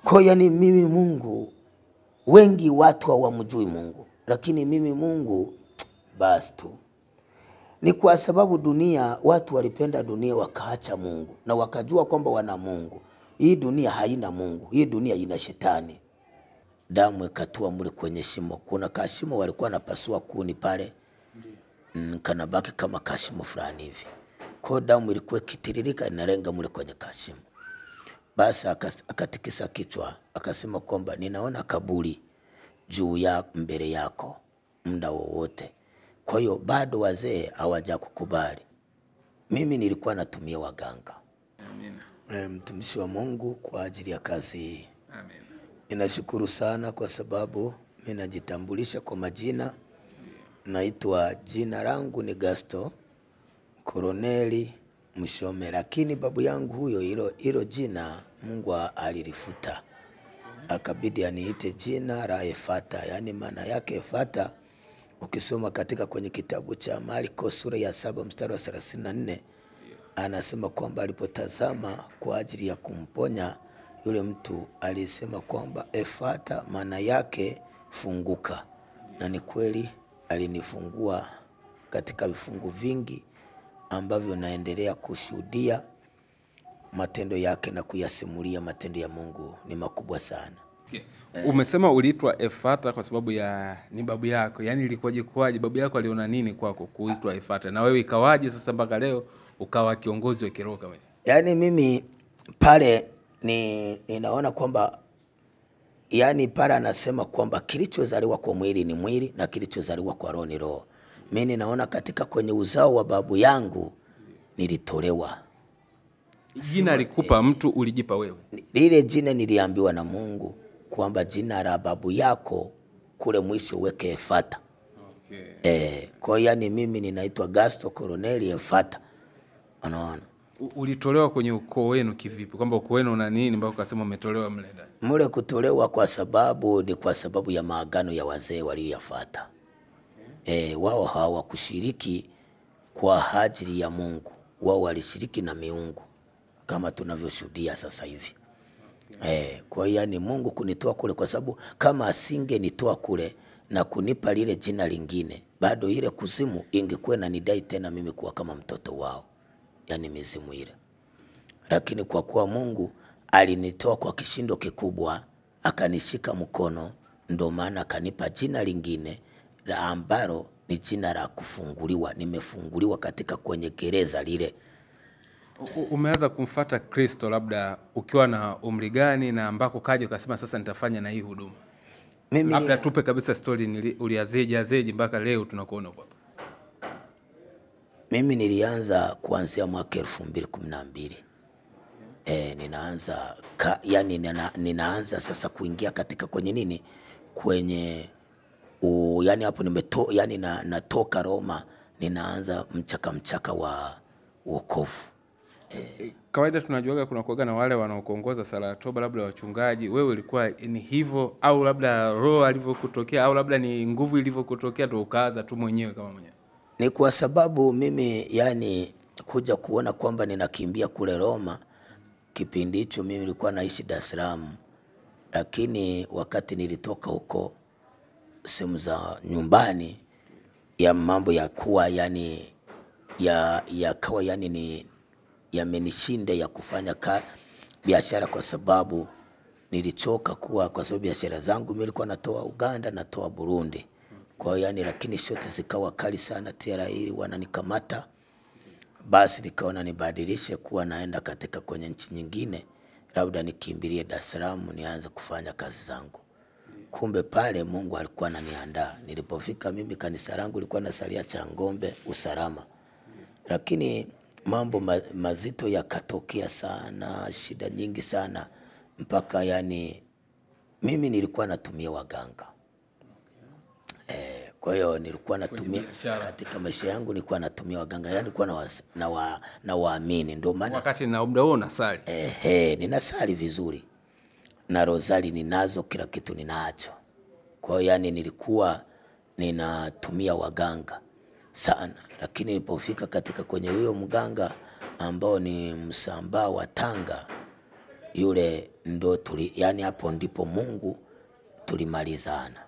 Kwa yani mimi Mungu, wengi watu hawamjui Mungu, lakini mimi Mungu basi tu. Ni kwa sababu dunia, watu walipenda dunia wakaacha Mungu na wakajua kwamba wana Mungu. Hii dunia haina Mungu, hii dunia ina shetani. Damu ikatua mule kwenye shimo. Kuna kashimo walikuwa napasua kuni pale, kanabaki kama kashimo fulani hivi. Kwa damu ilikuwa ikitiririka inalenga mule kwenye kashimo. Basi akatikisa kichwa, akasema kwamba ninaona kaburi juu ya mbele yako muda wowote. Kwa hiyo bado wazee hawajakukubali. Mimi nilikuwa natumia waganga. Amina. Mtumishi wa Mungu kwa ajili ya kazi hii. Amina. Ninashukuru sana kwa sababu mimi najitambulisha kwa majina. Naitwa, jina langu ni Gasto Koroneli Mshome, lakini babu yangu huyo hilo jina Mungu alilifuta. Akabidi aniite jina la Efata, yani maana yake Efata. Ukisoma katika kwenye kitabu cha Marko sura ya 7 mstari wa 34, anasema kwamba alipotazama kwa ajili ya kumponya yule mtu, alisema kwamba Efata maana yake funguka. Na ni kweli alinifungua katika vifungu vingi ambavyo naendelea kushuhudia matendo yake na kuyasimulia. Matendo ya Mungu ni makubwa sana. Okay. Umesema uliitwa Efata kwa sababu ya ni babu yako. Yaani ilikuwaje kwaje? Babu yako aliona nini kwako kuitwa Efata? Na wewe ikawaje sasa mpaka leo ukawa kiongozi wa kiroho kama hivi? Yaani mimi pale ninaona kwamba yani pale anasema kwamba kilichozaliwa kwa mwili ni mwili na kilichozaliwa kwa roho ni roho. Mimi ninaona katika kwenye uzao wa babu yangu nilitolewa. Jina alikupa mtu, ulijipa wewe? Lile jina niliambiwa na Mungu kwamba jina la babu yako kule mwisho weke Efata. Okay. Kwa yani mimi ninaitwa Gasto Koroneli Efata. Unaona? Ulitolewa kwenye ukoo wenu kivipi? Kwamba ukoo wenu una nini mpaka ukasema umetolewa mle ndani? Mule kutolewa kwa sababu ni kwa sababu ya maagano ya wazee walioyafuata. Wao hawakushiriki kwa ajili ya Mungu. Wao walishiriki na miungu kama tunavyoshuhudia sasa hivi. Kwa hiyo yani Mungu kunitoa kule, kwa sababu kama asingenitoa kule na kunipa lile jina lingine, bado ile kuzimu ingekuwa inanidai tena mimi kuwa kama mtoto wao, yani mizimu ile. Lakini kwa kuwa Mungu alinitoa kwa kishindo kikubwa, akanishika mkono, ndio maana akanipa jina lingine la ambalo ni jina la kufunguliwa. Nimefunguliwa katika kwenye gereza lile. Umeanza kumfuata Kristo labda ukiwa na umri gani na ambako kaje ukasema sasa nitafanya na hii huduma? Labda tupe kabisa story, uliazeje mpaka leo tunakuona hapa. Mimi nilianza kuanzia mwaka 2012. Ninaanza yani ninaanza sasa kuingia katika kwenye nini? Kwenye yani hapo yani natoka Roma, ninaanza mchaka wa wokovu. Kawaida tunajuaga kuna kuaga na wale wanaokuongoza sala ya toba, labda wachungaji. Wewe ulikuwa ni hivyo au labda roho alivyokutokea au labda ni nguvu ilivyokutokea tu ukaanza tu mwenyewe kama mwenyewe? Ni kwa sababu mimi yani kuja kuona kwamba ninakimbia kule Roma. Kipindi hicho mimi nilikuwa naishi Dar es Salaam, lakini wakati nilitoka huko sehemu za nyumbani, ya mambo ya kuwa yani kawa yani ni yamenishinda ya kufanya biashara, kwa sababu nilichoka kwa sababu biashara zangu mimi nilikuwa natoa Uganda, natoa Burundi. Kwa hiyo yani lakini shote zikawa kali sana, TRA ili wananikamata. Basi nikaona nibadilishe kuwa naenda katika kwenye nchi nyingine, labda nikimbilie Dar es Salaam nianze kufanya kazi zangu. Kumbe pale Mungu alikuwa ananiandaa. Nilipofika mimi kanisa langu lilikuwa nasalia Changombe Usalama. Lakini mambo mazito yakatokea sana, shida nyingi sana, mpaka yani mimi nilikuwa natumia waganga. Kwa hiyo nilikuwa natumia katika maisha yangu, nilikuwa natumia waganga, yani nilikuwa na waamini. Ndio maana wakati na muda huo unasali. Ninasali vizuri. Na rozari ninazo, kila kitu ninacho. Kwa hiyo yani nilikuwa ninatumia waganga sana. Lakini nilipofika katika kwenye huyo mganga ambao ni Msambaa wa Tanga, yule ndo yani hapo ndipo Mungu tulimalizana.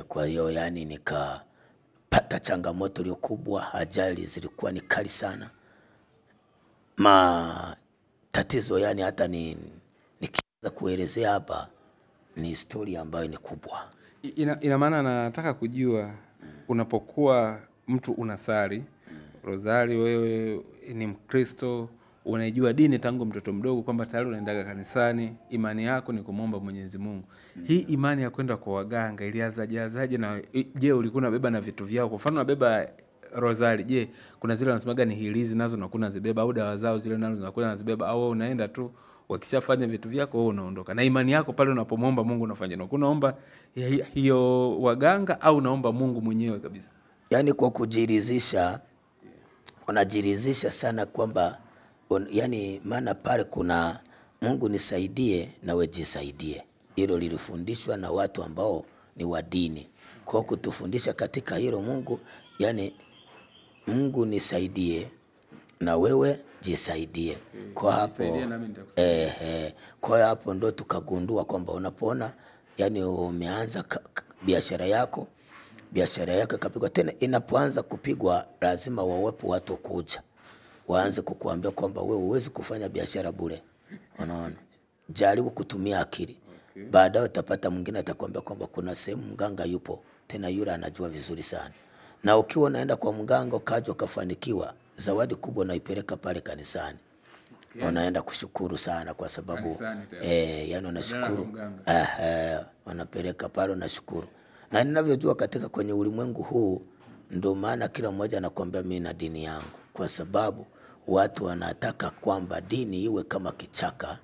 Kwa hiyo yani nikapata changamoto iliyo kubwa, ajali zilikuwa ni kali sana. Tatizo yani hata nikianza kuelezea hapa ni historia ambayo ni kubwa. Ina maana nataka kujua unapokuwa mtu unasali rozari, wewe ni Mkristo, unaijua dini tangu mtoto mdogo kwamba tayari unaendaga kanisani, imani yako ni kumwomba Mwenyezi Mungu. Hii imani ya kwenda kwa waganga ilianzaje, na je ulikuwa unabeba na vitu vyao? Kwa mfano unabeba rozari, je kuna zile wanasemaga ni hilizi nazo unakuwa zibeba, au dawa zao zile nazo unakuwa unazibeba, au unaenda tu wakishafanya vitu vyako wewe unaondoka? Na imani yako pale unapomwomba Mungu unafanya nini? Unaomba hiyo waganga au unaomba Mungu mwenyewe kabisa? Yani kwa kujiridhisha, unajiridhisha sana kwamba yani maana pale kuna Mungu nisaidie na wewe jisaidie. Hilo lilifundishwa na watu ambao ni wa dini. Kwa kutufundisha katika hilo Mungu, yani Mungu nisaidie na wewe jisaidie. Kwa hapo kwa hapo ndo tukagundua kwamba unapoona yani umeanza biashara yako kapigwa tena, inapoanza kupigwa lazima wawepo watu kuja waanze kukuambia kwamba wewe huwezi kufanya biashara bure. Unaona? Jaribu kutumia akili. Baadaye utapata mwingine atakwambia kwamba kuna sehemu mganga yupo, tena yule anajua vizuri sana. Na ukiwa unaenda kwa mganga ukaja ukafanikiwa, zawadi kubwa unaipeleka pale kanisani. Unaenda kushukuru sana kwa sababu yani unashukuru. Unapeleka pale unashukuru. Na ninavyojua katika kwenye ulimwengu huu, ndio maana kila mmoja anakuambia mimi na dini yangu, kwa sababu watu wanataka kwamba dini iwe kama kichaka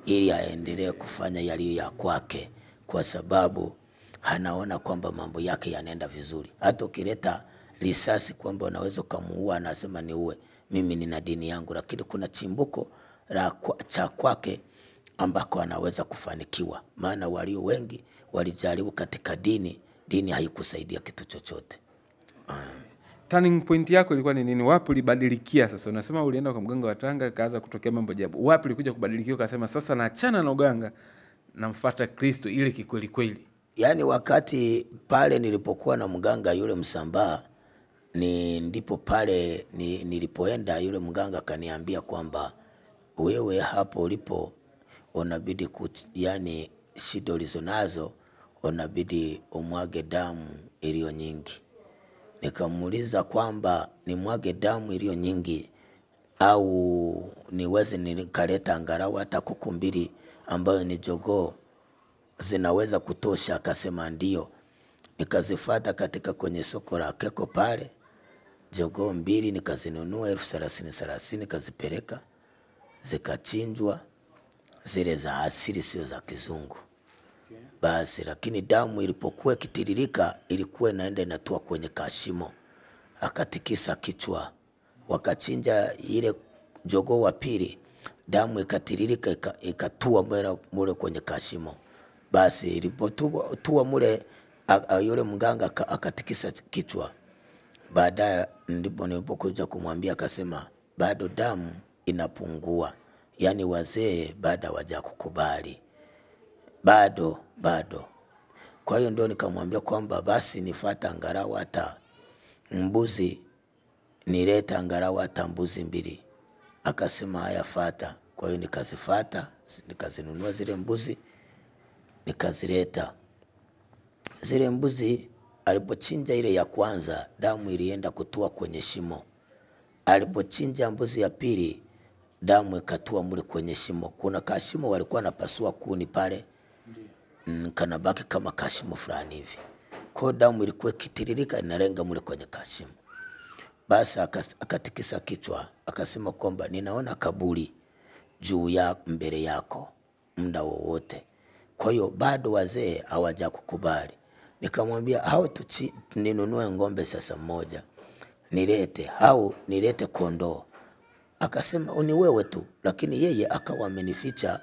ili aendelee kufanya yaliyo ya kwake, kwa sababu anaona kwamba mambo yake yanaenda vizuri. Hata ukileta risasi kwamba unaweza kumuua, anasema ni uwe, mimi nina dini yangu, lakini kuna chimbuko la cha kwake ambako anaweza kufanikiwa. Maana walio wengi walijaribu katika dini haikusaidia kitu chochote. Turning point yako ilikuwa ni nini? Wapi ulibadilikia sasa? Unasema ulienda kwa mganga wa Tanga kaanza kutokea mambo ajabu. Wapi ulikuja kubadilikia ukasema sasa naachana na uganga namfuata Kristo ile kikweli kweli? Yani wakati pale nilipokuwa na mganga yule Msambaa, ndipo pale nilipoenda yule mganga akaniambia kwamba wewe hapo ulipo unabidi yani shida ulizonazo unabidi umwage damu iliyo nyingi. Nikamuuliza kwamba ni mwage damu iliyo nyingi au niweze nikaleta angalau hata kuku mbili ambayo ni jogoo zinaweza kutosha? Akasema ndio. Nikazifuata katika kwenye soko la Keko pale, jogoo mbili nikazinunua 30,030 nikazipeleka, zikachinjwa, zile za asili sio za kizungu. Basi lakini damu ilipokuwa kitiririka ilikuwa inaenda inatua kwenye kashimo. Akatikisa kichwa, wakachinja ile jogoo wa pili, damu ikatiririka ikatua mule kwenye kashimo. Basi ilipotua mule yule mganga akatikisa kichwa. Baadaye ndipo nilipokuja kumwambia, akasema bado damu inapungua, yani wazee baada hawaja kukubali bado. Kwa hiyo ndio nikamwambia kwamba basi nifuata angalau hata mbuzi, nileta angalau hata mbuzi mbili. Akasema haya fuata. Kwa hiyo nikazifuata, nikazinunua zile mbuzi, nikazileta. Zile mbuzi alipochinja ile ya kwanza, damu ilienda kutua kwenye shimo. Alipochinja mbuzi ya pili, damu ikatua mule kwenye shimo. Kuna kashimo walikuwa napasua kuni pale, kanabaki kama kashimo fulani hivi. Kwa damu ilikuwa kitiririka inalenga mule kwenye kashimo. Basi akatikisa kichwa, akasema kwamba ninaona kaburi juu ya mbele yako muda wowote. Kwa hiyo bado wazee hawaja kukubali. Nikamwambia hao ninunue ng'ombe sasa mmoja nilete, au nilete kondoo. Akasema ni wewe tu, lakini yeye akawa amenificha,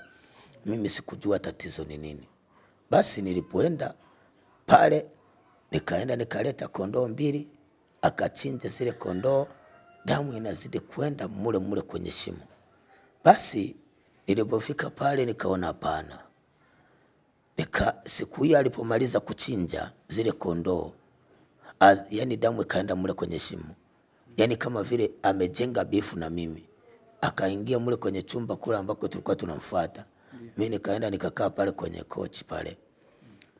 mimi sikujua tatizo ni nini. Basi nilipoenda pale, nikaenda nikaleta kondoo mbili, akachinja zile kondoo, damu inazidi kwenda mule kwenye shimo. Basi Nilipofika pale nikaona hapana. Siku hiyo alipomaliza kuchinja zile kondoo, yani damu ikaenda mule kwenye shimo. Yani kama vile amejenga bifu na mimi. Akaingia mule kwenye chumba kule ambako tulikuwa tunamfuata. Mimi nikaenda nikakaa pale kwenye kochi pale.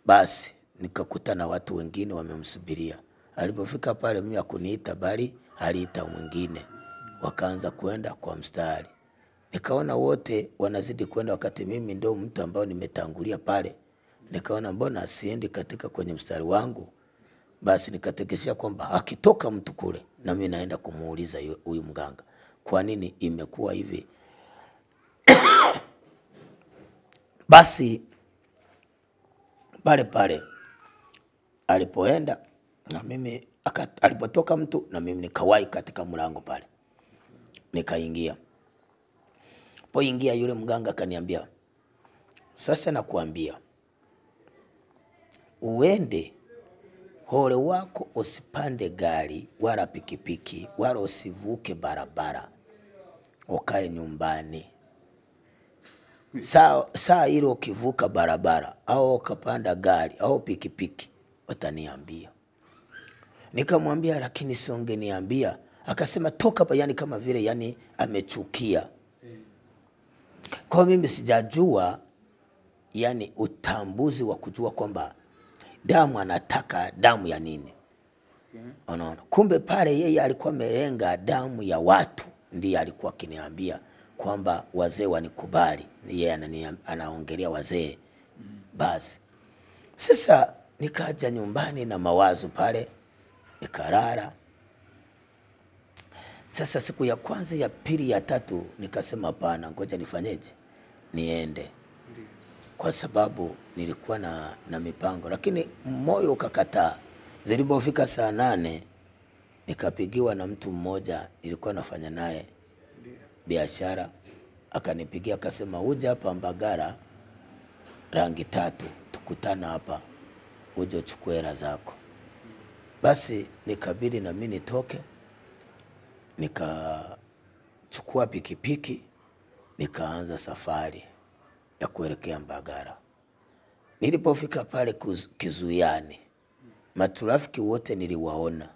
Basi nikakuta na watu wengine wamemsubiria. Alipofika pale mimi hakuniita bali aliita mwingine. Wakaanza kwenda kwa mstari. Nikaona wote wanazidi kwenda wakati mimi ndio mtu ambao nimetangulia pale. Nikaona mbona asiendi katika kwenye mstari wangu. Basi nikatekeshia kwamba akitoka mtu kule na mimi naenda kumuuliza huyu mganga, kwa nini imekuwa hivi? Basi pale alipoenda na mimi alipotoka mtu na mimi nikawahi katika mlango pale. Nikaingia. Poingia yule mganga akaniambia, sasa nakuambia uende hole wako usipande gari wala pikipiki wala usivuke barabara, ukae nyumbani. Saa ile ukivuka barabara au ukapanda gari au pikipiki utaniambia. Nikamwambia lakini siongeniambia. Akasema toka hapa, yani kama vile yani amechukia. Kwa mimi sijajua yani utambuzi wa kujua kwamba damu anataka damu ya nini. Unaona? Kumbe pale yeye alikuwa amelenga damu ya watu, ndiye alikuwa akiniambia kwamba wazee wanikubali. Yeye anaongelea wazee. Basi sasa nikaja nyumbani na mawazo pale, nikalala. Sasa siku ya kwanza, ya pili, ya tatu nikasema hapana, ngoja nifanyeje? Niende. Kwa sababu nilikuwa na mipango, lakini moyo ukakataa. Zilipofika saa 8 nikapigiwa na mtu mmoja nilikuwa nafanya naye biashara. Akanipigia akasema uje hapa Mbagala Rangi 3 tukutana hapa, uje uchukue hela zako. Basi nikabidi na mimi nitoke, nikachukua pikipiki, nikaanza safari ya kuelekea Mbagala. Nilipofika pale kizuiani, matrafiki wote niliwaona,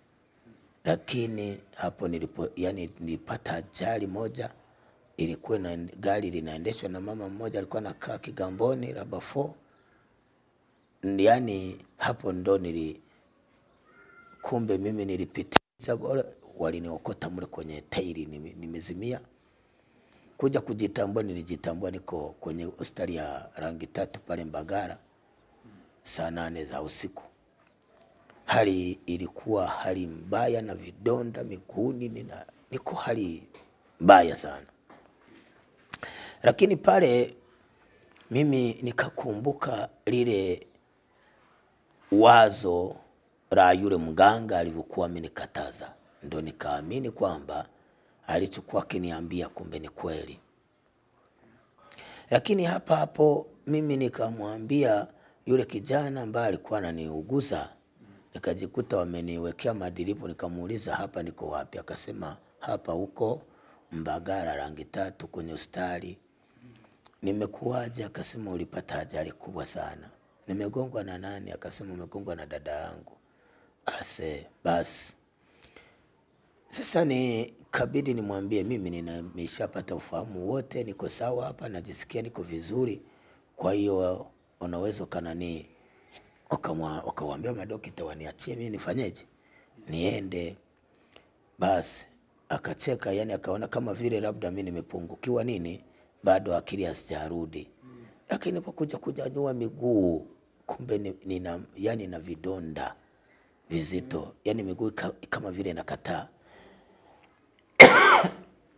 lakini hapo nilipata ajali moja. Ilikuwa na gari linaendeshwa na mama mmoja alikuwa anakaa Kigamboni Raba 4. Yani hapo ndo kumbe mimi nilipitiza, waliniokota mule kwenye tairi, nimezimia. Kuja kujitambua, nilijitambua niko kwenye hospitali ya Rangi 3 pale Mbagala saa 8 za usiku. Hali ilikuwa hali mbaya na vidonda miguuni, niko hali mbaya sana. Lakini pale mimi nikakumbuka lile wazo la yule mganga alivyokuwa amenikataza. Ndio nikaamini kwamba alichokuwa akiniambia kumbe ni kweli. Lakini hapo mimi nikamwambia yule kijana ambaye alikuwa ananiuguza, nikajikuta wameniwekea madilipu. Nikamuuliza hapa niko wapi? Akasema hapa huko Mbagala Rangi 3 kwenye hospitali. Nimekuaje? Akasema ulipata ajali kubwa sana. Nimegongwa na nani? Akasema umegongwa na dada yangu. Basi sasa nikabidi nimwambie mimi nimeshapata ufahamu wote, niko sawa hapa, najisikia niko vizuri. Kwa hiyo unaweza kanani, wakawaambia madokita waniachie mimi nifanyeje? Niende. Basi akacheka, yani akaona kama vile labda mimi nimepungukiwa nini, bado akili hasijarudi. Lakini nilipokuja kunyanyua miguu, kumbe na vidonda vizito, yani miguu kama vile nakataa.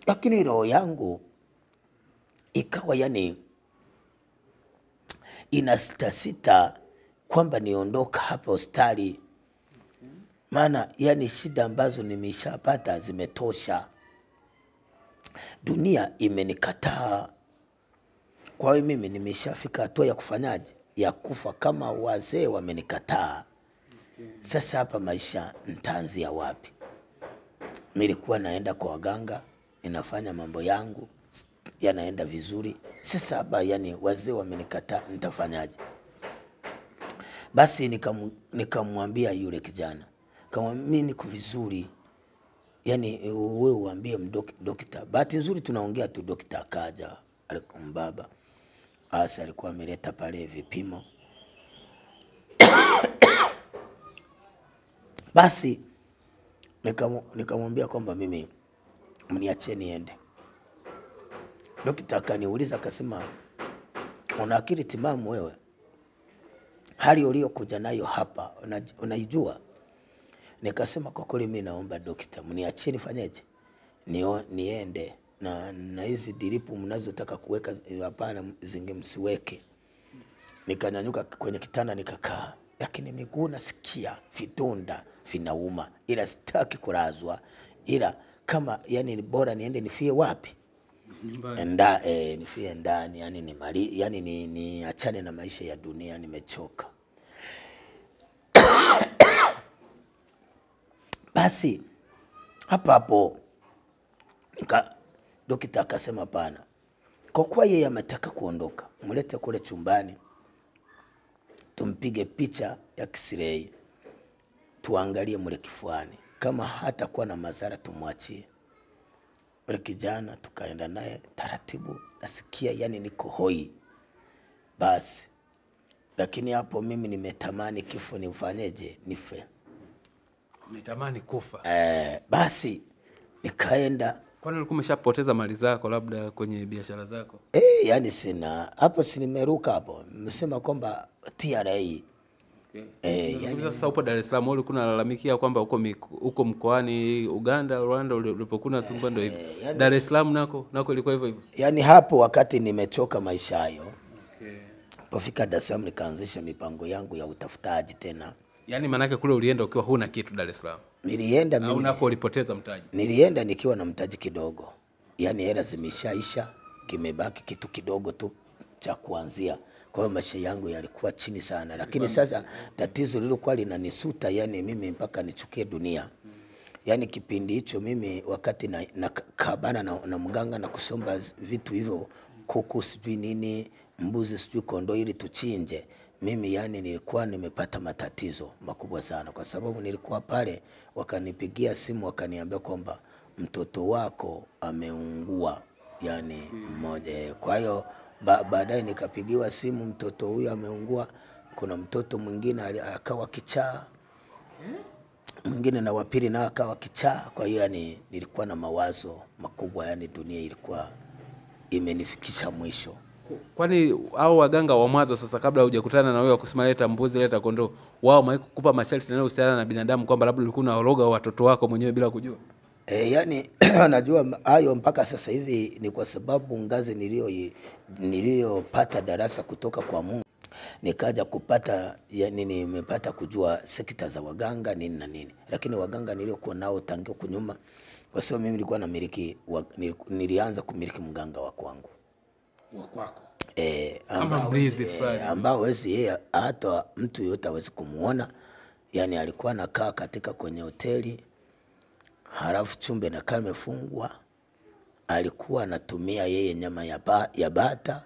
Lakini roho yangu ikawa yani inasitasita kwamba niondoka hapa hospitali. Maana yani shida ambazo nimeshapata zimetosha. Dunia imenikataa. Kwa hiyo mimi nimeshafika hatua ya kufanyaje? Ya kufa kama wazee wamenikataa. Sasa hapa maisha nitaanzia wapi? Nilikuwa naenda kwa waganga, ninafanya mambo yangu, yanaenda vizuri. Sasa hapa yani wazee wamenikataa, nitafanyaje? Basi nikamwambia yule kijana, kama mimi niko vizuri, yani wewe uambie dokta. Bahati nzuri tunaongea tu, dokta akaja, alikuwa mbaba. Asa alikuwa ameleta pale vipimo. Basi nikamwambia kwamba mimi mniachie niende. Dokta akaniuliza akasema, una akili timamu wewe? Hali uliyokuja nayo hapa unaijua? Nikasema kwa kweli mimi naomba dokta mniachie nifanyeje? Niende na hizi diripu mnazotaka kuweka hapana, zingemsiweke. Nikanyanyuka kwenye kitanda nikakaa, lakini miguu nasikia vidonda vinauma, ila sitaki kulazwa, ila kama yani ni bora niende nifie wapi? Nifie ndani, yani ni achane na maisha ya dunia, nimechoka. Basi hapo dokta akasema pana, kwa kuwa yeye ametaka kuondoka, mlete kule chumbani tumpige picha ya X-ray tuangalie mule kifuani, kama hata kuwa na madhara tumwachie. Ule kijana tukaenda naye taratibu, nasikia yani niko hoi. Basi lakini hapo mimi nimetamani kifo, nifanyeje? Nife. Nitamani kufa. Basi nikaenda. Kwani ulikuwa umeshapoteza mali zako labda kwenye biashara zako? Yani sina. Hapo si nimeruka hapo. Nimesema kwamba TRA. Yani sasa upo Dar es Salaam, ulikuwa unalalamikia kwamba uko mkoani Uganda, Rwanda ulipokuwa unasumbua ndio hivyo. Yani, Dar es Salaam nako ilikuwa hivyo hivyo. Yani hapo wakati nimechoka maisha hayo. Pofika Dar es Salaam nikaanzisha mipango yangu ya utafutaji tena. Yani manake kule ulienda ukiwa huna kitu Dar es Salaam? Nilienda mimi. Au nako ulipoteza mtaji? Nilienda nikiwa na mtaji kidogo. Yani hela zimeshaisha, kimebaki kitu kidogo tu cha kuanzia. Kwa hiyo maisha yangu yalikuwa chini sana, lakini sasa tatizo lilikuwa linanisuta, yani mimi mpaka nichukie dunia. Yani kipindi hicho mimi wakati na kabana na mganga na kusomba vitu hivyo, kuku sijui nini, mbuzi sijui kondoo ili tuchinje, mimi yani nilikuwa nimepata matatizo makubwa sana, kwa sababu nilikuwa pale wakanipigia simu wakaniambia kwamba mtoto wako ameungua, yani mmoja. Kwa hiyo baadaye nikapigiwa simu, mtoto huyu ameungua, kuna mtoto mwingine akawa kichaa, mwingine na wapili na akawa kichaa. Kwa hiyo yani nilikuwa na mawazo makubwa, yani dunia ilikuwa imenifikisha mwisho. Kwani hao waganga wa mwanzo sasa kabla hujakutana na wewe kusema leta mbuzi leta kondoo, wao maikukupa masharti yanayohusiana na binadamu kwamba labda ulikuwa unaoroga watoto wako mwenyewe bila kujua? Yani najua hayo mpaka sasa hivi ni kwa sababu ngazi niliyopata darasa kutoka kwa Mungu, nikaja kupata yani nimepata kujua sekta za waganga nini na nini. Lakini waganga niliokuwa nao tangu kunyuma, kwa sababu mimi nilikuwa namiliki nilianza kumiliki mganga wa kwangu. Wa kwako? Kama mrizi fulani ambao wezi hata mtu yote hawezi kumuona. Yani alikuwa anakaa katika kwenye hoteli, halafu chumba na kama imefungwa. Alikuwa anatumia yeye nyama ya bata,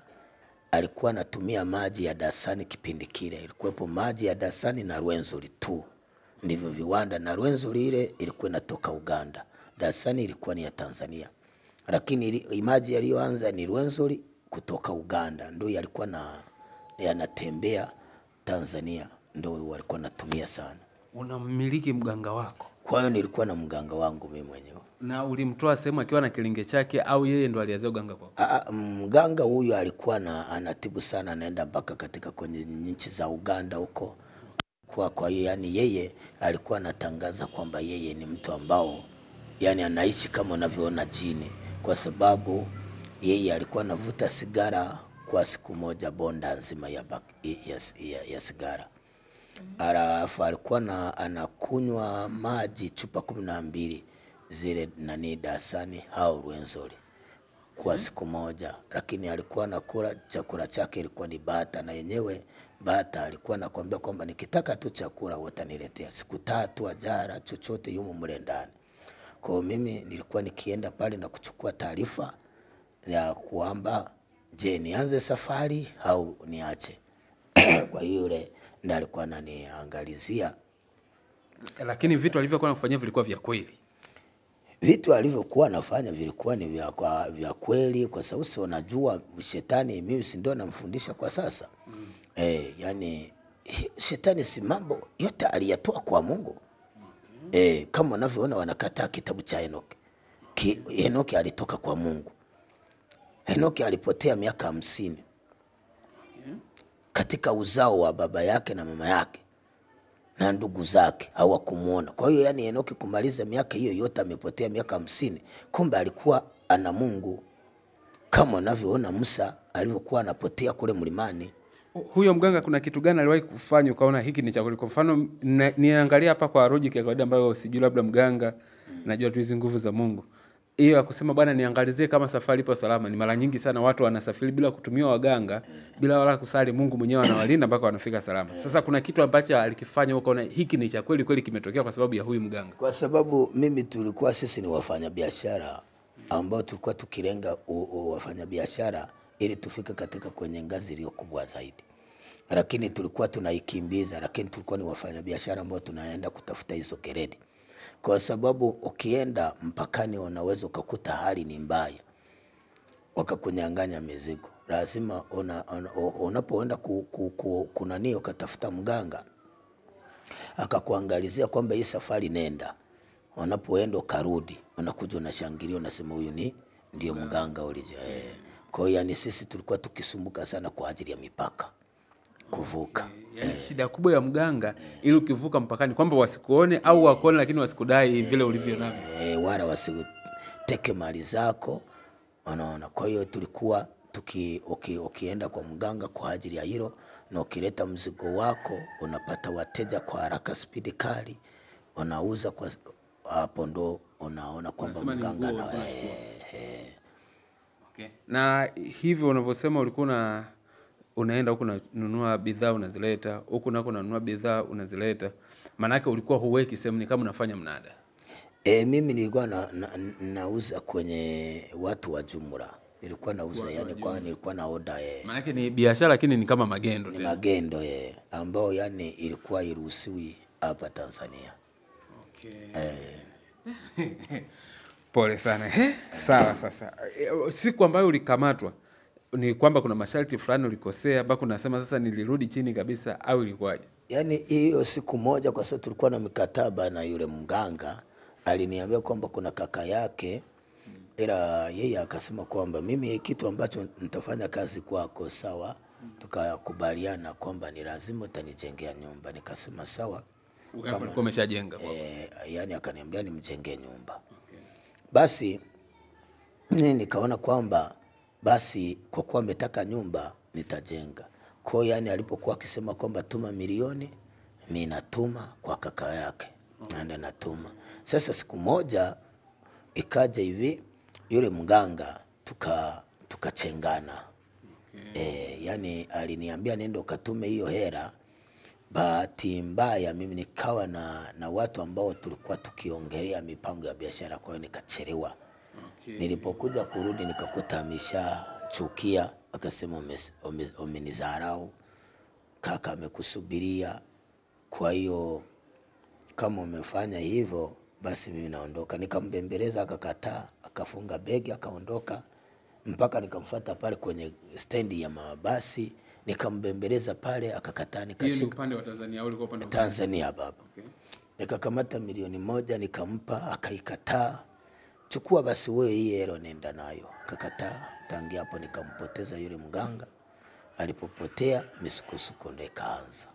alikuwa anatumia maji ya dasani. Kipindi kile ilikuwepo maji ya dasani na Rwenzori tu ndivyo viwanda, na Rwenzori ile ilikuwa inatoka Uganda, dasani ilikuwa ni ya Tanzania. Lakini maji yaliyoanza ni Rwenzori kutoka Uganda, ndio yalikuwa yanatembea Tanzania, ndio walikuwa natumia sana. Unamiliki mganga wako? Kwa hiyo nilikuwa na mganga wangu mimi mwenyewe. Na ulimtoa sehemu akiwa na kilinge chake au yeye ndo alianza uganga kwako? Mganga huyu alikuwa anatibu sana, anaenda mpaka katika kwenye nchi za Uganda huko. Kwa hiyo yani yeye alikuwa anatangaza kwamba yeye ni mtu ambao yani anaishi kama unavyoona jini, kwa sababu yeye alikuwa anavuta sigara kwa siku moja bonda nzima ya sigara. Alafu alikuwa anakunywa maji chupa 12 zile nani dasani au Rwenzori kwa siku moja. Lakini alikuwa anakula chakula chake ilikuwa ni bata, na yenyewe bata alikuwa anakuambia kwamba nikitaka tu chakula utaniletea, siku 3 ajara chochote yumo mle ndani. Kwa mimi nilikuwa nikienda pale na kuchukua taarifa, ya kwamba je, nianze safari au niache. Kwa hiyo yule ndiye alikuwa ananiangalizia. Lakini vitu alivyokuwa anafanyia vilikuwa vya kweli. Vitu alivyokuwa anafanya vilikuwa ni vya kweli, kwa sababu si unajua shetani, mimi si ndio namfundisha kwa sasa. Yani shetani si mambo yote aliyatoa kwa Mungu. Kama unavyoona wanakataa kitabu cha Enoki. Enoki alitoka kwa Mungu. Enoki alipotea miaka 50 katika uzao wa baba yake na mama yake na ndugu zake hawakumuona. Kwa hiyo yani Enoki kumaliza miaka hiyo yote amepotea miaka 50, kumbe alikuwa ana Mungu. Kama unavyoona Musa alivyokuwa anapotea kule mlimani. Huyo mganga kuna kitu gani aliwahi kufanya ukaona hiki ni cha kweli? Kwa mfano niangalia hapa kwa logic ya kawaida ambayo sijui labda mganga, najua tu hizo nguvu za Mungu. Hiyo akusema bwana niangalizie kama safari ipo salama. Ni mara nyingi sana watu wanasafiri bila kutumia waganga, bila wala kusali, Mungu mwenyewe anawalinda mpaka wanafika salama. Sasa kuna kitu ambacho alikifanya ukaona hiki ni cha kweli kweli kimetokea kwa sababu ya huyu mganga. Kwa sababu mimi tulikuwa sisi ni wafanyabiashara ambao tulikuwa tukilenga wafanyabiashara ili tufike katika kwenye ngazi iliyo kubwa zaidi. Lakini tulikuwa tunaikimbiza, lakini tulikuwa ni wafanyabiashara ambao tunaenda kutafuta hizo keredi. Kwa sababu ukienda mpakani unaweza kukuta hali ni mbaya, wakakunyang'anya mizigo. Lazima unapoenda kunani ukatafuta mganga akakuangalizia kwamba hii safari nenda, unapoenda ukarudi unakuja unashangilia unasema huyu ndio mganga ulije. Kwa hiyo yani sisi tulikuwa tukisumbuka sana kwa ajili ya mipaka kuvuka. Yani shida kubwa ya mganga ili ukivuka mpakani kwamba wasikuone au wakuone lakini wasikudai vile ulivyo navyo. Wala wasiteke mali zako. Unaona, kwa hiyo tulikuwa ukienda kwa mganga kwa ajili ya hilo, na ukileta mzigo wako unapata wateja kwa haraka, speed kali, unauza kwa hapo ndo unaona kwamba mganga na Okay. Na hivyo unavyosema ulikuwa unaenda huko unanunua bidhaa unazileta, huko nako unanunua bidhaa unazileta. Maana yake ulikuwa huweki sehemu, ni kama unafanya mnada. Mimi nilikuwa nauza kwenye watu wa jumla. Nilikuwa nauza yani kwa nilikuwa na order Maana yake ni biashara lakini ni kama magendo tena. Magendo ambao yani ilikuwa iruhusiwi hapa Tanzania. Okay. Pole sana. Sawa sasa. Siku ambayo ulikamatwa ni kwamba kuna masharti fulani ulikosea mpaka unasema sasa nilirudi chini kabisa au ilikuwaje? Yani hiyo siku moja, kwa sababu tulikuwa na mikataba na yule mganga, aliniambia kwamba kuna kaka yake, ila yeye akasema kwamba mimi kitu ambacho nitafanya kazi kwako sawa. Tukakubaliana kwamba ni lazima utanijengea nyumba. Nikasema sawa. Kama ulikuwa umeshajenga kwako. Yani akaniambia nimjengee nyumba. Okay. Basi nikaona kwamba basi kwa kuwa ametaka nyumba nitajenga. Kwa hiyo yani alipokuwa akisema kwamba tuma milioni, mimi natuma kwa kaka yake. Naenda natuma. Sasa siku moja ikaja hivi yule mganga tukachengana. Okay. Yani aliniambia nenda ukatume hiyo hela. Bahati mbaya mimi nikawa na watu ambao tulikuwa tukiongelea mipango ya biashara, kwa hiyo nikachelewa. Okay. Nilipokuja kurudi nikakuta ameshachukia, akasema umenizarau, kaka amekusubiria, kwa hiyo kama umefanya hivyo basi mimi naondoka. Nikambembeleza akakataa, akafunga begi akaondoka, mpaka nikamfuata pale kwenye stendi ya mabasi, nikambembeleza pale akakataa. Nikashika. Ni upande wa Tanzania au ulikuwa upande wa Tanzania baba? Okay. Nikakamata milioni 1 nikampa, akaikataa. Chukua basi wewe hii hela nenda nayo. Akakataa. Tangia hapo nikampoteza yule mganga. Alipopotea misukosuko ndio ikaanza.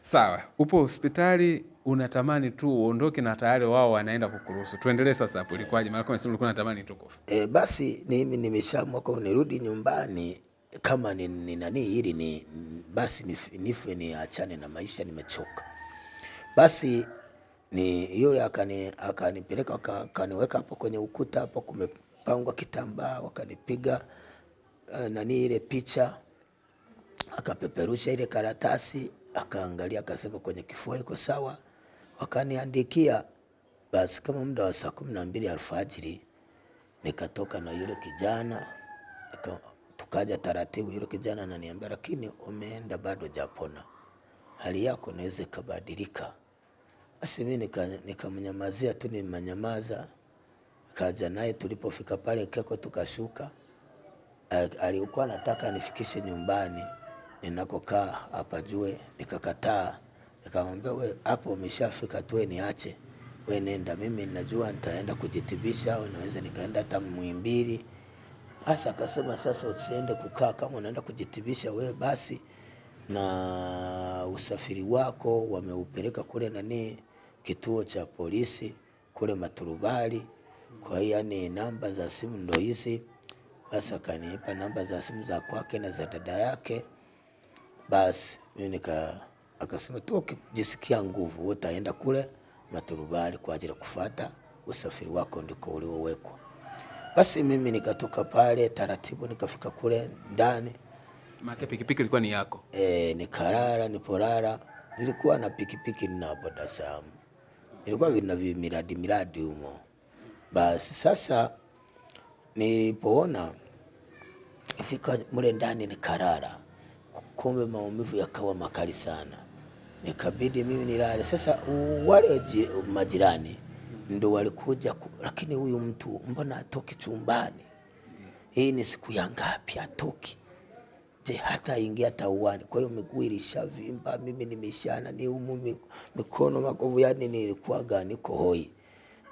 Sawa, upo hospitali unatamani tu uondoke na tayari wao wanaenda kukuruhusu. Tuendelee sasa hapo ilikuwaje? Maana kama ulikuwa unatamani tu kufa. Basi mimi nimeshaamua kwa nirudi nyumbani kama ni nani ili basi nife niachane na maisha, nimechoka. Basi ni yule akanipeleka akaniweka hapo kwenye ukuta, hapo kumepangwa kitambaa, wakanipiga nani ile picha, akapeperusha ile karatasi, akaangalia akasema kwenye kifua iko sawa, wakaniandikia. Basi kama muda wa saa 12 alfajiri nikatoka na yule kijana Tukaja taratibu, yule kijana ananiambia, lakini umeenda bado japona, hali yako inaweza ikabadilika. Basi mimi nikamnyamazia tu, nimanyamaza. Kaja naye, tulipofika pale Keko tukashuka. Alikuwa anataka nifikishe nyumbani ninakokaa hapa Jue, nikakataa. Nikamwambia, we hapo umeshafika tu, niache. We nenda, mimi ninajua nitaenda kujitibisha, au naweza nikaenda hata Muhimbili. Hasa akasema, sasa usiende kukaa, kama unaenda kujitibisha we basi, na usafiri wako wameupeleka kule nani kituo cha polisi kule Maturubali. Kwa hiyo yani namba za simu ndo hizi. Hasa kanipa namba za simu za kwake na za dada yake. Basi mimi akasema tu ukijisikia nguvu utaenda kule Maturubali kwa ajili ya kufuata usafiri wako ndiko uliowekwa. Basi mimi nikatoka pale taratibu nikafika kule ndani. Maana pikipiki ilikuwa ni yako? Nikalala, nipolala nilikuwa na pikipiki na boda Sam. Nilikuwa vina miradi humo. Basi sasa nilipoona fika mule ndani nikalala, kumbe maumivu yakawa makali sana. Nikabidi mimi nilale. Sasa wale majirani ndo walikuja, lakini huyu mtu mbona atoki chumbani? Hii ni siku ya ngapi atoki? Je, hata ingia tauani? Kwa hiyo miguu ilishavimba, mimi nimeshana ni mikono makovu, yani nilikuwa niko hoi.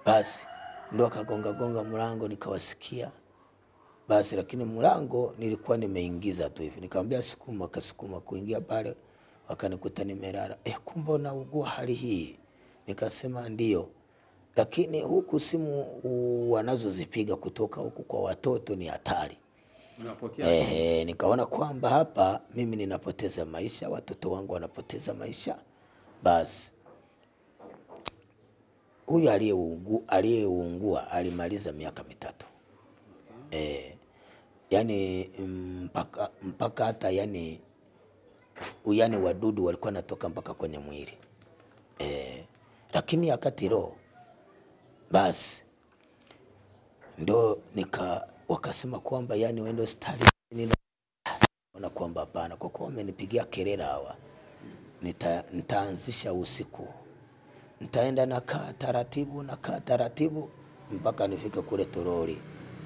Basi ndo akagonga mlango, nikawasikia. Basi lakini mlango nilikuwa nimeingiza tu hivi. Nikamwambia sukuma, akasukuma kuingia pale, wakanikuta nimelala. Kumbe unaugua hali hii? Nikasema ndio. Lakini huku simu wanazozipiga kutoka huku kwa watoto ni hatari. Nikaona kwamba hapa mimi ninapoteza maisha, watoto wangu wanapoteza maisha. Basi huyu aliyeungua alimaliza miaka 3. Yani mpaka hata yani wadudu walikuwa natoka mpaka kwenye mwili. Lakini akati roho. Basi ndo wakasema kwamba yani uende hospitali. Ninaona kwamba hapana, kwa kuwa wamenipigia kelele hawa, nitaanzisha usiku. Nitaenda nakaa taratibu mpaka nifike kule Toroli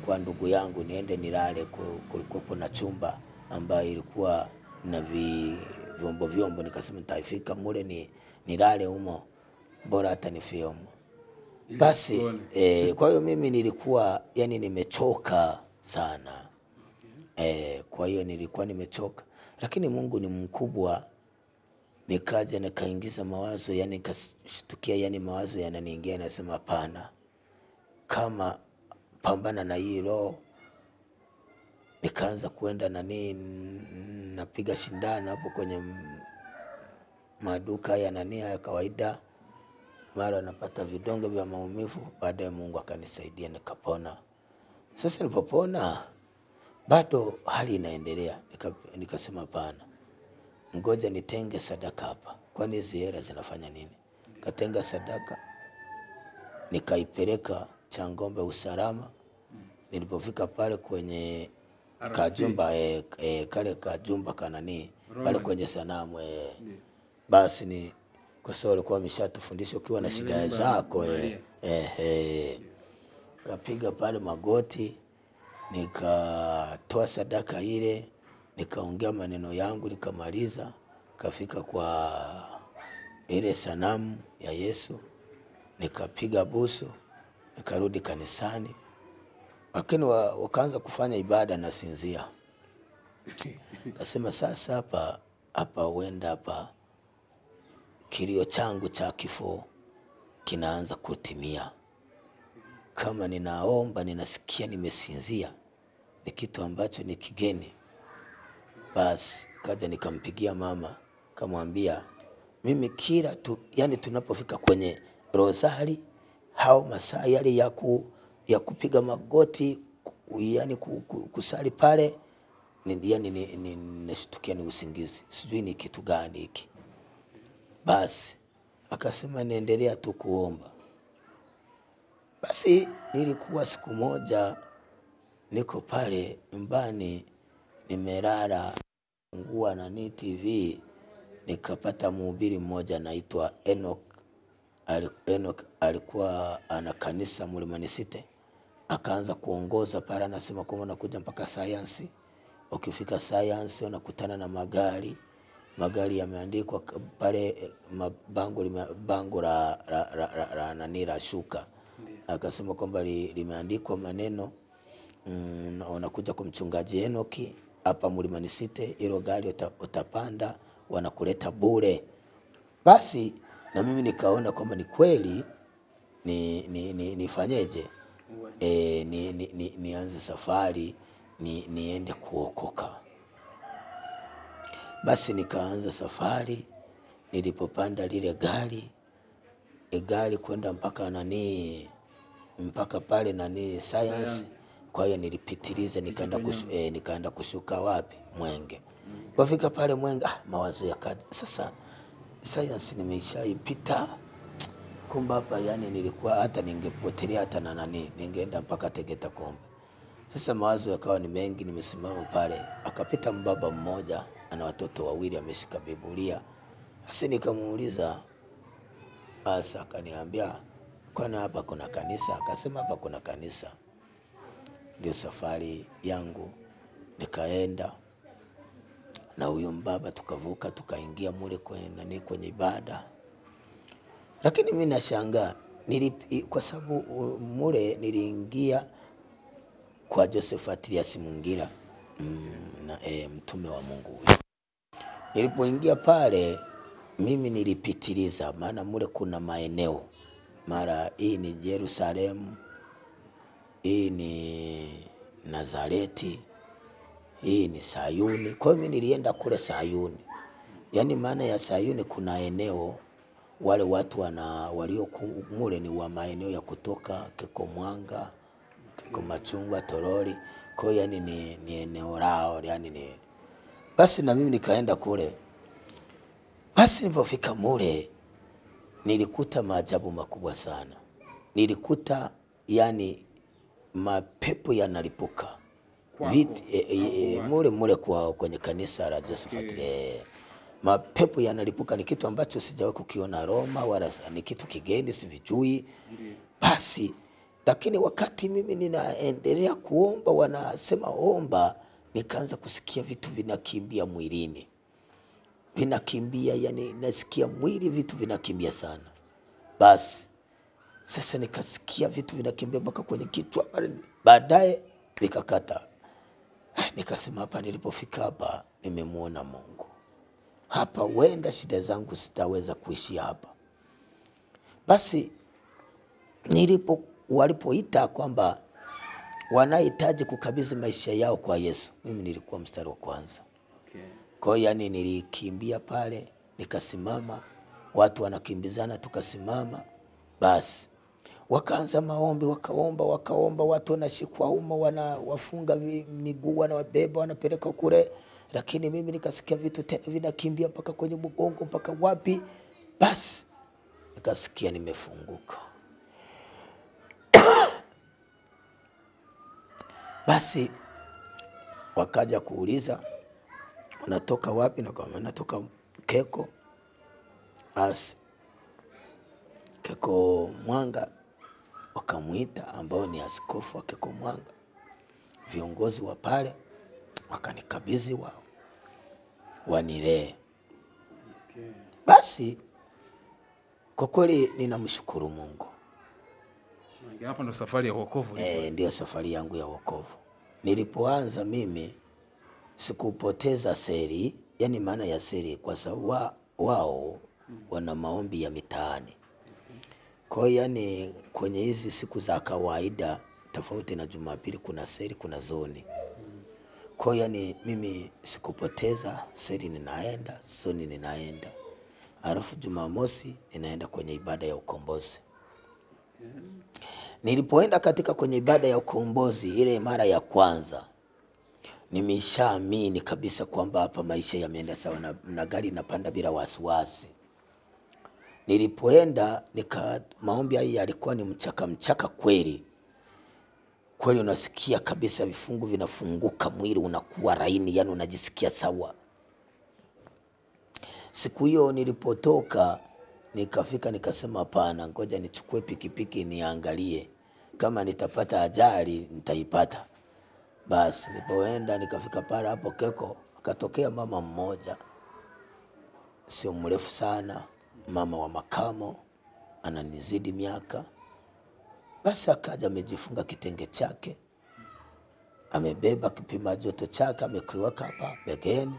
kwa ndugu yangu, niende nilale. Kulikuwa na chumba ambayo ilikuwa na vyombo. Nikasema nitaifika mule nilale humo, bora hata nifie humo. Basi kwa hiyo mimi nilikuwa yani nimechoka sana. Kwa hiyo nilikuwa nimechoka, lakini Mungu ni mkubwa. Nikaja nikaingiza mawazo, yani nikashtukia yani mawazo yananiingia, nasema hapana, kama pambana na hii roho. Nikaanza kwenda napiga shindano hapo kwenye maduka ya ya kawaida. Mara napata vidonge vya maumivu, baadaye Mungu akanisaidia nikapona. Sasa nilipopona bado hali inaendelea. Nikasema hapana, ngoja nitenge sadaka hapa, kwani hizi hela zinafanya nini? Katenga sadaka, nikaipeleka Changombe usalama. Nilipofika pale kwenye kajumba kale kajumba kanani pale kwenye sanamu basi kwa sababu alikuwa ameshatufundisha ukiwa na shida zako kapiga pale magoti, nikatoa sadaka ile, nikaongea maneno yangu, nikamaliza. Kafika kwa ile sanamu ya Yesu, nikapiga busu, nikarudi kanisani. Lakini wakaanza kufanya ibada na sinzia. Kasema sasa hapa huenda hapa kilio changu cha kifo kinaanza kutimia. Kama ninaomba ninasikia nimesinzia, ni kitu ambacho ni kigeni. Basi kaja nikampigia mama, kamwambia mimi kila yani tunapofika kwenye rosari hao masaa yale ya kupiga magoti, yani kusali pale, yani nashtukia ni usingizi, sijui ni kitu gani hiki. Basi akasema niendelea tu kuomba. Basi nilikuwa siku moja niko pale nyumbani nimelala ngua na TV, nikapata mhubiri mmoja anaitwa Enoch. Enoch alikuwa ana kanisa Mlimani City, akaanza kuongoza pale, anasema kama unakuja mpaka Science, ukifika Science unakutana na magari yameandikwa pale bango la nani la shuka. Akasema kwamba limeandikwa maneno unakuja kumchungaji Enoki hapa Mlimani City, hilo gari utapanda wanakuleta bure. Basi na mimi nikaona kwamba ni kweli nifanyeje, nianze safari niende kuokoka. Basi nikaanza safari. Nilipopanda lile gari kwenda mpaka pale Science. Kwa hiyo nilipitiliza nikaenda kushuka wapi? Mwenge. Kufika pale Mwenge, mawazo yakaja sasa, Science nimeshaipita, kumbe hapa yani nilikuwa hata ningepotelea hata na ningeenda mpaka Tegeta Kombe. Sasa mawazo yakawa ni mengi, nimesimama pale, akapita mbaba mmoja ana watoto wawili ameshika Biblia. Basi nikamuuliza, basi akaniambia kwani hapa kuna kanisa? Akasema hapa kuna kanisa. Ndio safari yangu, nikaenda na huyo mbaba, tukavuka tukaingia mule kwenye ibada. Lakini mimi nashangaa kwa sababu mule niliingia kwa Josephat Mungira, mtume wa Mungu. Nilipoingia pale mimi nilipitiliza, maana mule kuna maeneo, mara hii ni Yerusalemu, hii ni Nazareti, hii ni Sayuni. Kwa hiyo mimi nilienda kule Sayuni. Yaani maana ya Sayuni, kuna eneo wale watu walio mule ni wa maeneo ya kutoka Keko Mwanga, Keko Machungwa, Toroli. Kwa hiyo yani ni eneo lao, yani ni. Basi na mimi nikaenda kule. Basi nilipofika mule nilikuta maajabu makubwa sana. Nilikuta yani mapepo yanalipuka. Mule kwenye kanisa la Josephat. Mapepo yanalipuka, ni kitu ambacho sijawahi kukiona Roma, wala ni kitu kigeni, sivijui. Basi lakini wakati mimi ninaendelea kuomba, wanasema omba, nikaanza kusikia vitu vinakimbia mwilini. Vinakimbia, yani nasikia mwili vitu vinakimbia sana. Basi sasa nikasikia vitu vinakimbia mpaka kwenye kichwa, baadaye vikakata. Nikasema hapa nilipofika hapa nimemuona Mungu. Hapa wenda shida zangu sitaweza kuishi hapa. Basi walipoita kwamba wanahitaji kukabidhi maisha yao kwa Yesu, mimi nilikuwa mstari wa kwanza. Kwa hiyo yani nilikimbia pale, nikasimama, watu wanakimbizana, tukasimama. Basi wakaanza maombi, wakaomba, watu wanashikwa wafunga miguu, wanawabeba wanapeleka kule. Lakini mimi nikasikia vitu tena vinakimbia mpaka kwenye mgongo, mpaka wapi. Basi nikasikia nimefunguka. Basi wakaja kuuliza, unatoka wapi? Na kama natoka Keko. Basi Keko Mwanga wakamuita, ambao ni askofu wa Keko Mwanga, viongozi wa pale wakanikabidhi wao wanilee. Basi kwa kweli ninamshukuru Mungu. Hapo ndo safari ya wokovu. Ndio safari yangu ya wokovu. Nilipoanza mimi sikupoteza seri, yani maana ya seri, kwa sababu wao wana maombi ya mitaani. Kwa hiyo yani kwenye hizi siku za kawaida, tofauti na Jumapili, kuna seri, kuna zoni. Kwa hiyo yani mimi sikupoteza seri, ninaenda zoni, ninaenda. Alafu Jumamosi ninaenda kwenye ibada ya ukombozi. Nilipoenda katika kwenye ibada ya ukombozi ile mara ya kwanza, nimeshaamini kabisa kwamba hapa maisha yameenda sawa, na gari napanda bila wasiwasi. Nilipoenda maombi haya yalikuwa ni mchaka kweli. kweli unasikia kabisa vifungu vinafunguka, mwili unakuwa laini, yani unajisikia sawa. Siku hiyo nilipotoka nikafika nikasema hapana, ngoja nichukue pikipiki niangalie kama nitapata ajali nitaipata. Basi nilipoenda nikafika pale hapo Keko, akatokea mama mmoja sio mrefu sana, mama wa makamo, ananizidi miaka. Basi akaja amejifunga kitenge chake, amebeba kipima joto chake amekiweka hapa begeni.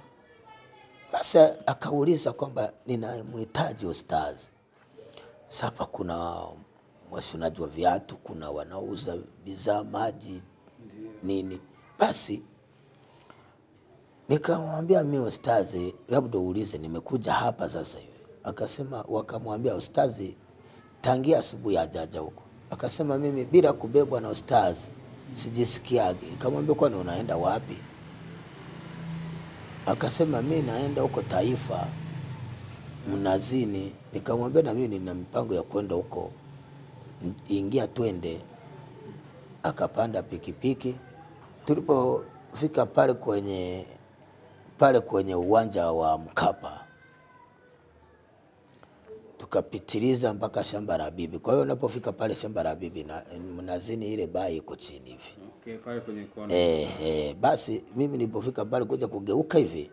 Basi akauliza kwamba ninamhitaji ustazi. Sasa kuna washonaji wa viatu, kuna wanauza bidhaa maji nini. Basi nikamwambia mimi ustazi, labda uulize nimekuja hapa sasa hivi. Akasema, wakamwambia ustazi tangia asubuhi hajaja huko. Akasema mimi bila kubebwa na ustazi sijisikiagi. Nikamwambia kwani unaenda wapi? Akasema mimi naenda huko Taifa Mnazini. Nikamwambia na mimi nina mipango ya kwenda huko, ingia twende. Akapanda pikipiki. Tulipofika pale kwenye uwanja wa Mkapa, tukapitiliza mpaka shamba la bibi. Kwa hiyo unapofika pale shamba la bibi na Mnazini, ile bai iko chini hivi. Okay, pale kwenye kona. Basi mimi nilipofika pale kuja kugeuka hivi,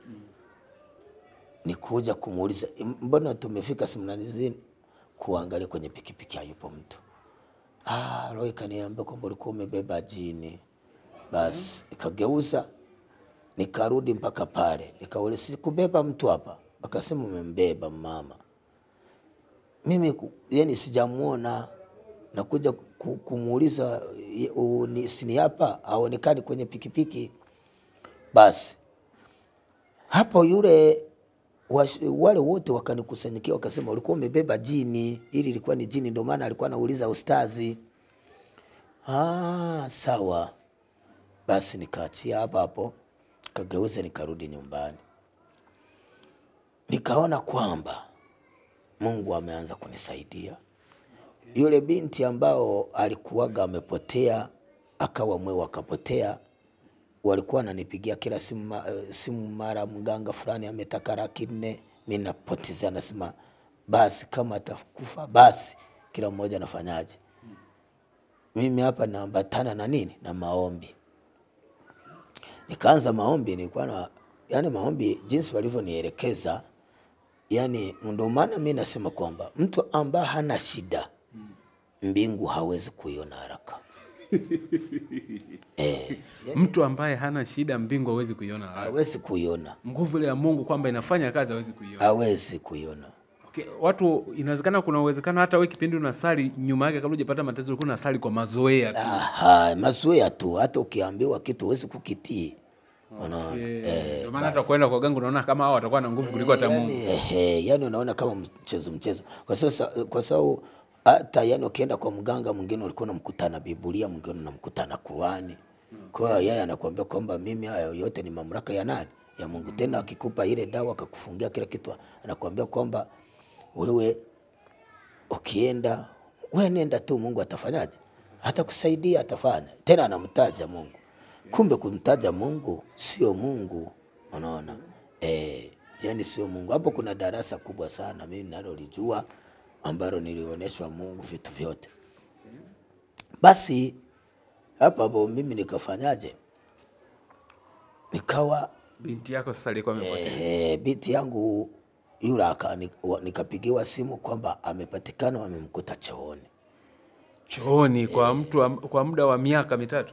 nikuja kumuuliza mbona tumefika Mnazini, kuangalia kwenye pikipiki hayupo mtu. Roho kaniambia kwamba ulikuwa umebeba jini. Basi ikageuza nikarudi mpaka pale. Nikauliza sikubeba mtu hapa. Akasema umembeba mama. Mimi yani sijamuona, nakuja kumuuliza ni hapa haonekani kwenye pikipiki. Basi hapo wale wote wakanikusanyikia wakasema ulikuwa umebeba jini. Hili lilikuwa ni jini, ndio maana alikuwa anauliza ustazi. Sawa. Basi nikaachia hapo, kageuza nikarudi nyumbani. Nikaona kwamba Mungu ameanza kunisaidia. Yule binti ambao alikuwaga amepotea, akawa mwewe akapotea, walikuwa wananipigia kila simu mara mganga fulani ametaka 400,000, mimi napoteza, nasema basi kama atakufa basi kila mmoja anafanyaje. Mimi hapa naambatana na nini? Na maombi. Nikaanza maombi, nilikuwa yani maombi jinsi walivyonielekeza. Yani ndio maana mimi nasema kwamba mtu ambaye hana shida mbingu hawezi kuiona haraka. Yani, mtu ambaye hana shida mbingu hawezi kuiona haraka. Hawezi kuiona. Nguvu ile ya Mungu kwamba inafanya kazi hawezi kuiona. Hawezi kuiona. Okay, watu inawezekana kuna uwezekano hata wewe kipindi unasali nyuma yake kabla hujapata matatizo ulikuwa unasali kwa mazoea tu. Mazoea tu, hata ukiambiwa kitu huwezi kukitii. Ndio maana hata kwenda kwa ganga unaona kama hao watakuwa na nguvu kuliko hata Mungu. Yani unaona kama mchezo. Kwa sababu hata yani ukienda kwa mganga mwingine ulikuwa unamkutana Biblia, mwingine unamkutana Qur'ani. Kwa hiyo yeye anakuambia kwamba mimi haya yote ni mamlaka ya nani? Ya Mungu. Tena akikupa ile dawa akakufungia kila kitu, anakuambia kwamba wewe ukienda, wewe nenda tu, Mungu atafanyaje? Atakusaidia, atafanya. Tena anamtaja Mungu. Kumbe kumtaja Mungu sio Mungu, unaona? Yani sio Mungu. Hapo kuna darasa kubwa sana mimi nalolijua ambalo nilioneshwa Mungu vitu vyote. Basi hapo mimi nikafanyaje? Nikawa binti yako sasa alikuwa amepotea. Binti yangu yule nikapigiwa simu kwamba amepatikana, wamemkuta chooni. Chooni kwa muda wa miaka 3.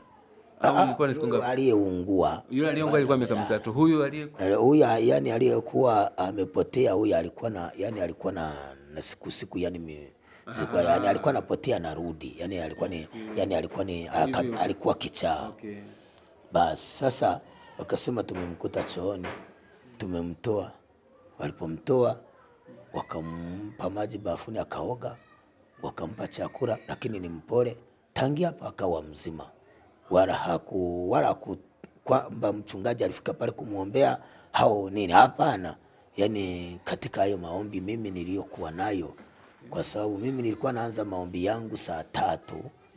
Au ilikuwa ni siku ngapi? Aliyeungua. Yule aliyeungua alikuwa miaka 3. Huyu yani aliyekuwa amepotea, huyu alikuwa na siku yani yani alikuwa anapotea narudi. Alikuwa kichaa. Okay. Basi sasa wakasema tumemkuta chooni, tumemtoa. Walipomtoa wakampa maji bafuni akaoga, wakampa chakula, lakini ni mpole. Tangia hapa akawa mzima. Wala kwamba mchungaji alifika pale kumuombea hao nini, hapana. Yani katika hayo maombi mimi niliyokuwa nayo, kwa sababu mimi nilikuwa naanza maombi yangu saa 3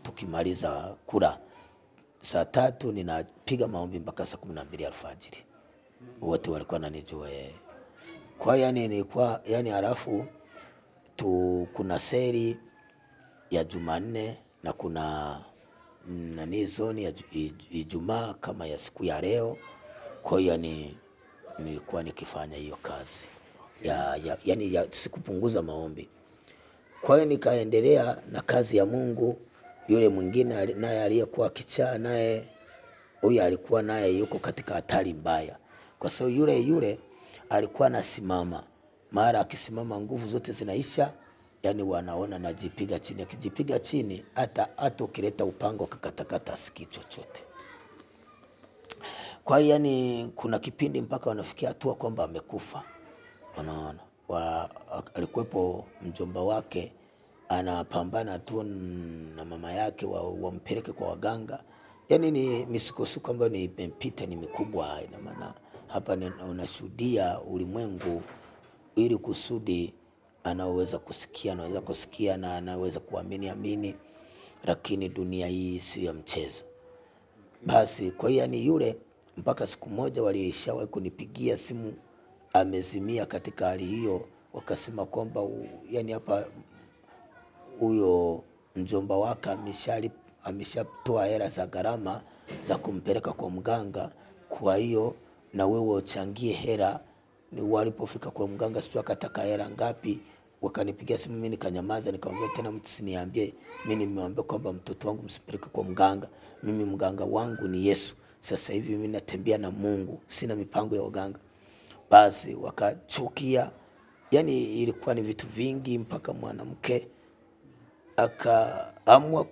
tukimaliza kula. saa 3 ninapiga maombi mpaka saa 12 alfajiri. Wote walikuwa wananijua Kwa yani nilikuwa yani, halafu kuna seri ya Jumanne na kuna zoni ya Ijumaa kama ya siku ya leo. Kwa hiyo nilikuwa nikifanya hiyo kazi yani sikupunguza maombi. Kwa hiyo nikaendelea na kazi ya Mungu. Yule mwingine naye aliyekuwa kichaa, naye huyu alikuwa naye yuko katika hatari mbaya, kwa sababu yule alikuwa anasimama, mara akisimama nguvu zote zinaisha, yani wanaona najipiga chini, akijipiga chini hata ukileta upanga kakatakata asikii chochote. Kwa hiyo yani kuna kipindi mpaka wanafikia hatua kwamba amekufa. Unaona, alikuwepo mjomba wake anapambana tu na mama yake wampeleke kwa waganga. Yani ni misukosuko ambayo nimepita, ni mikubwa. Ina maana hapa unashuhudia ulimwengu ili kusudi anaweza kusikia na anaweza kuamini, lakini dunia hii sio ya mchezo. Basi kwa hiyo yani yule mpaka siku moja walishawahi kunipigia simu amezimia katika hali hiyo, wakasema kwamba yani hapa huyo mjomba wake ameshatoa hela za gharama za kumpeleka kwa mganga, kwa hiyo na wewe uchangie hela. Ni walipofika kwa mganga sio akataka hela ngapi, wakanipigia simu, mimi nikanyamaza, nikamwambia tena mtu siniambie, mimi nimeambia kwamba mtoto wangu msipeleke kwa mganga, mimi mganga wangu ni Yesu. Sasa hivi mimi natembea na Mungu, sina mipango ya waganga. Basi wakachukia, yani ilikuwa ni vitu vingi, mpaka mwanamke akaamua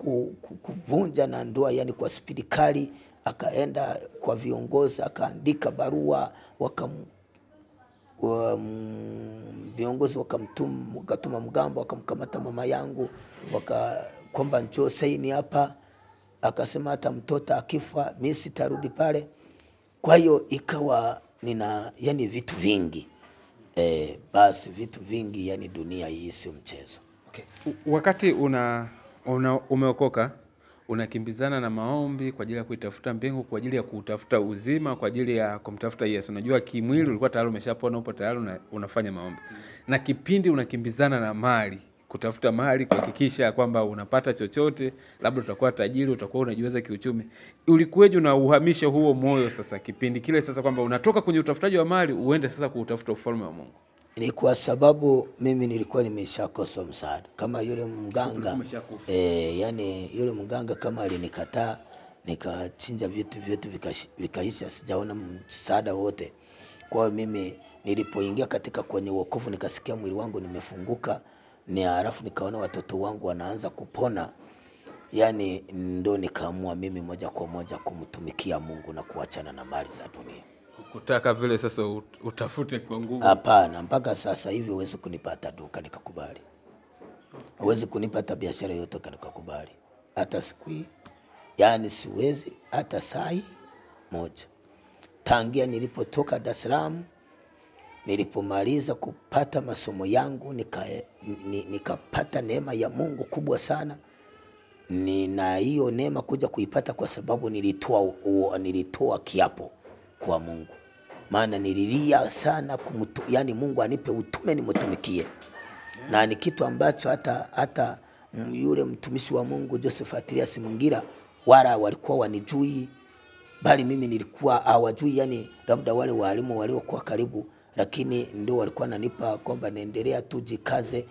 kuvunja na ndoa, yani kwa spidi kali. Akaenda kwa viongozi, akaandika barua, viongozi wakatuma mgambo, wakamkamata mama yangu, kwamba njoo saini hapa. Akasema hata mtoto akifa mimi sitarudi pale. Kwa hiyo ikawa yani vitu vingi. Basi vitu vingi, yani dunia hii sio mchezo. Okay. Wakati umeokoka, unakimbizana na maombi kwa ajili ya kuitafuta mbingu, kwa ajili ya kutafuta uzima, kwa ajili ya kumtafuta Yesu. Unajua kimwili ulikuwa tayari umeshapona, upo tayari unafanya maombi. Na kipindi unakimbizana na mali, kutafuta mali, kuhakikisha kwamba unapata chochote, labda utakuwa tajiri, utakuwa unajiweza kiuchumi. Ulikuweje unauhamisha huo moyo sasa kipindi kile sasa, kwamba unatoka kwenye utafutaji wa mali uende sasa kutafuta ufalme wa Mungu? Ni kwa sababu mimi nilikuwa nimeshakosa msaada kama yule mganga. Yani yule mganga kama alinikataa, nikachinja vitu vyote vikaisha, sijaona msaada wote. Kwa mimi nilipoingia katika kwenye wokovu, nikasikia mwili wangu nimefunguka, halafu nikaona watoto wangu wanaanza kupona. Yani ndo nikaamua mimi moja kwa moja kumtumikia Mungu na kuachana na mali za dunia. Kutaka vile sasa utafute kwa nguvu? Hapana, mpaka sasa hivi huwezi kunipata duka nikakubali. Huwezi kunipata biashara yote nikakubali. Hata siku hii, yani siwezi hata saa moja. Tangia nilipotoka Dar es Salaam, nilipomaliza kupata masomo yangu, nikapata neema ya Mungu kubwa sana. Na hiyo neema kuja kuipata kwa sababu nilitoa kiapo kwa Mungu. Maana nililia sana yani Mungu anipe utume nimtumikie. Na ni kitu ambacho hata yule mtumishi wa Mungu Joseph Atilias Mungira wala walikuwa wanijui, bali mimi nilikuwa hawajui, yani labda wale walimu waliokuwa karibu, lakini ndio walikuwa nanipa kwamba naendelea tu jikaze.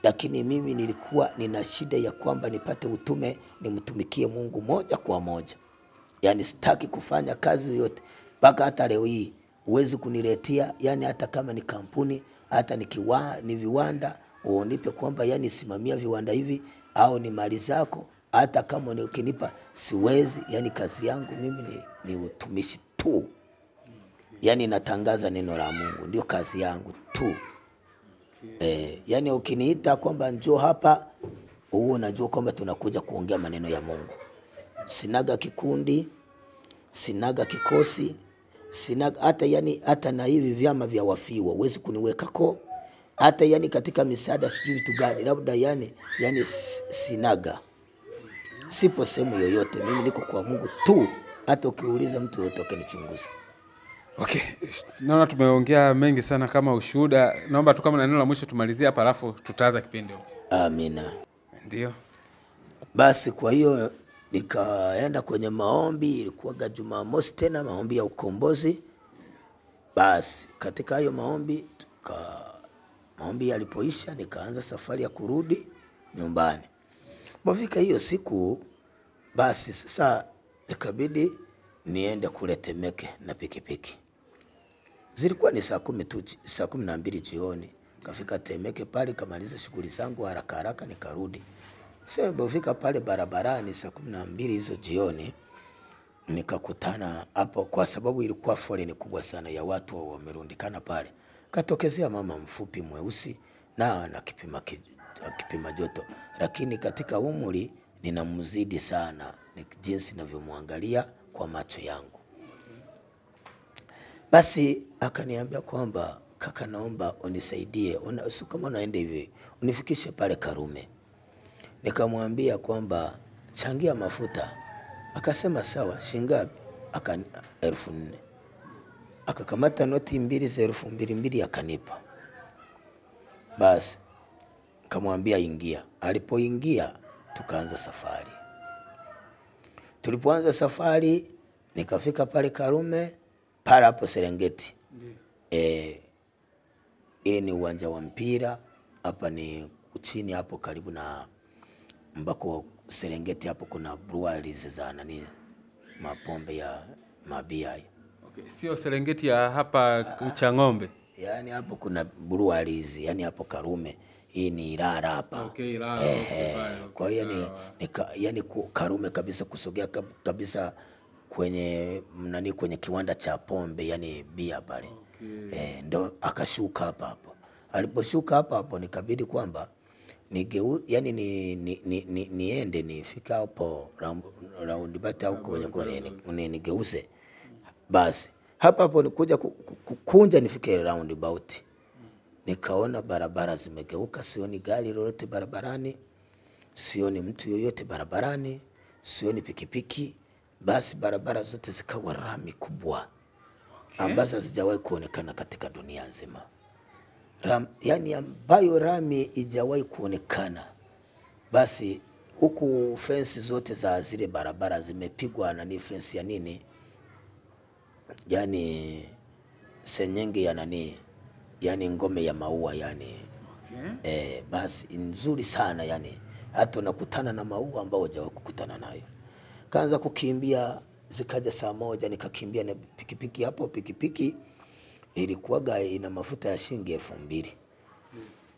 Lakini mimi nilikuwa nina shida ya kwamba nipate utume nimtumikie Mungu moja kwa moja. Yani sitaki kufanya kazi yote. Mpaka hata leo hii huwezi kuniletea, yani hata kama ni kampuni, hata ni viwanda, unipe kwamba yani simamia viwanda hivi au ni mali zako, hata kama ukinipa siwezi. Yani kazi yangu mimi ni utumishi tu. Yani natangaza neno la Mungu, ndio kazi yangu tu. Yani ukiniita kwamba njoo hapa, unajua kwamba tunakuja kuongea maneno ya Mungu. Sinaga kikundi, sinaga kikosi, sinaga hata na hivi vyama vya wafiwa huwezi kuniweka hata yani katika misaada sijui vitu gani, labda yani sinaga. Sipo sehemu yoyote, mimi niko kwa Mungu tu. Hata ukiuliza mtu yote akanichunguza. Okay, naona tumeongea mengi sana kama ushuhuda. Naomba tu kama na neno la mwisho tumalizie hapa alafu tutaanza kipindi. Amina. Ndio. Basi kwa hiyo nikaenda kwenye maombi, ilikuwa Jumamosi tena maombi ya ukombozi. Basi katika hayo maombi maombi yalipoisha nikaanza safari ya kurudi nyumbani. Bafika hiyo siku basi sasa nikabidi niende kule Temeke na pikipiki. Zilikuwa ni saa 12 jioni. Kafika Temeke pale kamaliza shughuli zangu haraka haraka nikarudi. Sasa bafika pale barabarani saa 12 hizo jioni nikakutana hapo, kwa sababu ilikuwa foleni kubwa sana ya watu wamerundikana pale. Katokezea mama mfupi mweusi na kipima joto, lakini katika umri ninamzidi sana, ni jinsi ninavyomwangalia kwa macho yangu. Basi akaniambia kwamba kaka, naomba unisaidie, kama unaenda hivi unifikishe pale Karume. Nikamwambia kwamba changia mafuta. Akasema sawa, shingapi? 4,000. Akakamata noti 2 za 2,200 akanipa. Basi nikamwambia ingia. Alipoingia tukaanza safari. Tulipoanza safari nikafika pale Karume, pale hapo Serengeti. Hii ni uwanja wa mpira, hapa ni chini hapo karibu na mbako Serengeti, hapo kuna breweries za nani, mapombe ya mabia. Okay, sio Serengeti ya hapa Chang'ombe. Yani hapo kuna breweries, yani hapo Karume. Hii ni Ilala hapa. Okay, Ilala. Okay. Kwa hiyo yani Karume kabisa, kusogea kabisa kwenye nani, kwenye kiwanda cha pombe, yani bia pale. Okay. Ndo akashuka hapa hapo. Aliposhuka hapa hapo nikabidi kwamba yani niende nifika hapo roundabout au kwenye nigeuze. Basi hapa hapo nikuja kukunja nifike roundabout. Nikaona barabara zimegeuka, sioni gari lolote barabarani, sioni mtu yoyote barabarani, sioni pikipiki. Basi barabara zote zikawa rami kubwa, ambazo hazijawahi kuonekana katika dunia nzima. Yani ambayo rami ijawahi kuonekana. Basi huku fence zote za zile barabara zimepigwa na ni fence ya nini, yani senyenge ya nani, yani ngome ya maua yani. Okay. Basi nzuri sana yani, hata unakutana na maua ambao hujawahi kukutana nayo. Kaanza kukimbia, zikaja saa 1 nikakimbia na pikipiki. Hapo pikipiki ilikuwa ina mafuta ya shilingi 2,000.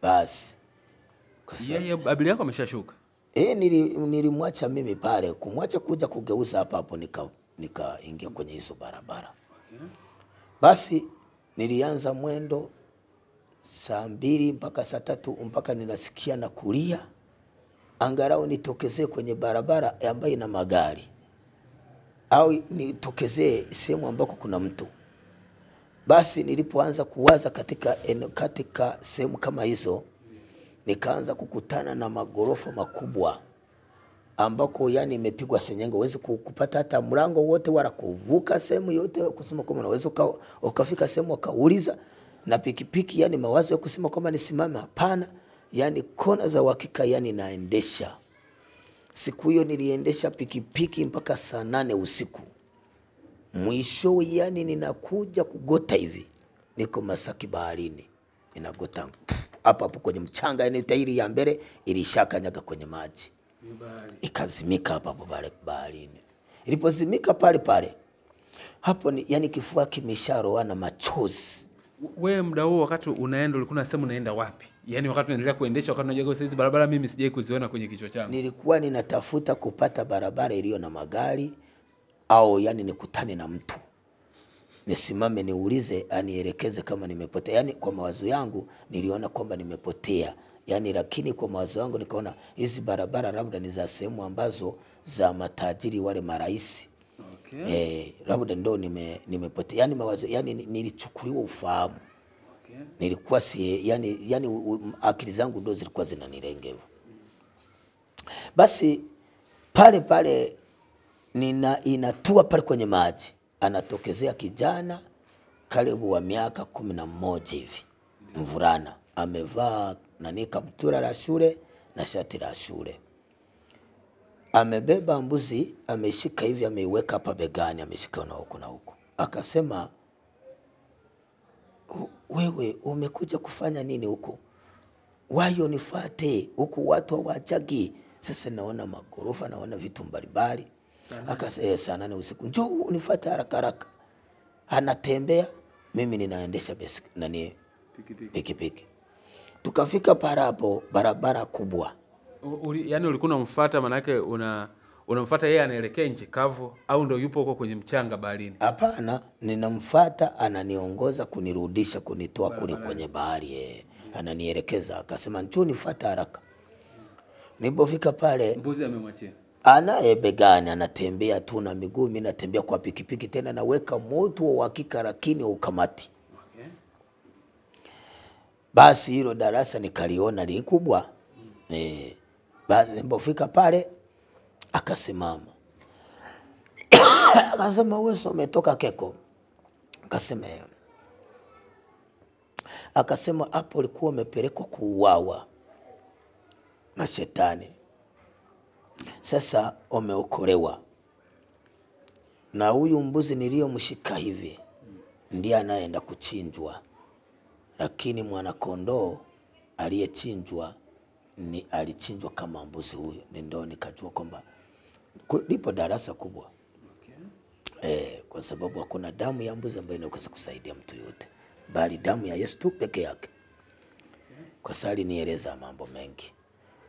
Basi yeye abiria yako ameshashuka. Nilimwacha mimi pale, kumwacha kuja kugeuza hapa hapo nikaingia kwenye hizo barabara. Okay. Basi nilianza mwendo saa 2 mpaka saa 3 mpaka ninasikia na kulia, angalau nitokezee kwenye barabara ambayo ina magari au nitokezee sehemu ambako kuna mtu. Basi nilipoanza kuwaza katika sehemu kama hizo, nikaanza kukutana na magorofa makubwa ambako yani imepigwa senyenge, uweze kupata hata mlango wote wala kuvuka sehemu yote, kusema kama unaweza ukafika sehemu ukauliza. Na pikipiki yani mawazo ya kusema kama nisimame, hapana. Yani kona za uhakika yani naendesha. Siku hiyo niliendesha pikipiki mpaka saa 8 usiku. Mwisho yani ninakuja kugota hivi, niko Masaki baharini, ninagota hapa hapo kwenye mchanga, yani tairi ya mbele ilishakanyaga kwenye maji, ikazimika hapa hapo baharini. Ilipozimika pale hapo yani kifua kimesharoana machozi. Wewe muda huo wakati unaenda ulikuwa unasema unaenda wapi? Yani wakati unaendelea kuendesha, wakati unajua hizi barabara mimi sijai kuziona kwenye kichwa changu. Nilikuwa ninatafuta kupata barabara iliyo na magari, au yani nikutane na mtu, nisimame niulize anielekeze kama nimepotea. Yani kwa mawazo yangu niliona kwamba nimepotea yani, lakini kwa mawazo yangu nikaona hizi barabara labda ni za sehemu ambazo za matajiri wale marais. Okay. Labda ndo nimepotea yani, mawazo yani nilichukuliwa ufahamu. Okay. Nilikuwa yani akili zangu ndo zilikuwa zinanirengeva. Basi Pale pale inatua pale kwenye maji, anatokezea kijana karibu wa miaka 11 hivi, mvulana amevaa kaptura la shule na shati la shule, amebeba mbuzi, ameshika hivi, ameiweka hapa begani, ameshika na huko na huko. Akasema, wewe umekuja kufanya nini huko? Wayo nifuate huku, watu hawachagi. Sasa naona magorofa, naona vitu mbalimbali. Akasema sana na usiku, njoo unifuate haraka haraka. Anatembea, mimi ninaendesha pikipiki. Tukafika parapo, barabara kubwa. Yaani ulikuwa unamfuata, maana yake unamfuata yeye anaelekea nchi kavu au ndio yupo huko kwenye mchanga baharini? Hapana, ninamfuata, ananiongoza kunirudisha, kunitoa kule kwenye bahari. Ananielekeza, akasema njoo nifuate haraka. Nilipofika pale, mbuzi amemwachia. Anaye begani, anatembea tu na miguu, mimi natembea kwa pikipiki, tena naweka moto wa uhakika, lakini ukamati. Okay. Basi hilo darasa nikaliona li kubwa. Basi nilipofika pale, akasimama. Akasema, wewe umetoka Keko? Akasema, akasema, hapo ulikuwa umepelekwa kuuawa na shetani. Sasa umeokolewa. Na huyu mbuzi niliyomshika hivi ndiye anaenda kuchinjwa. Lakini mwana kondoo aliyechinjwa ni alichinjwa kama mbuzi huyo. Ndio nikajua kwamba lipo darasa kubwa. Okay. Kwa sababu hakuna damu ya mbuzi ambayo inaweza kusaidia mtu yote, bali damu ya Yesu tu peke yake. Kwa sababu alinieleza mambo mengi.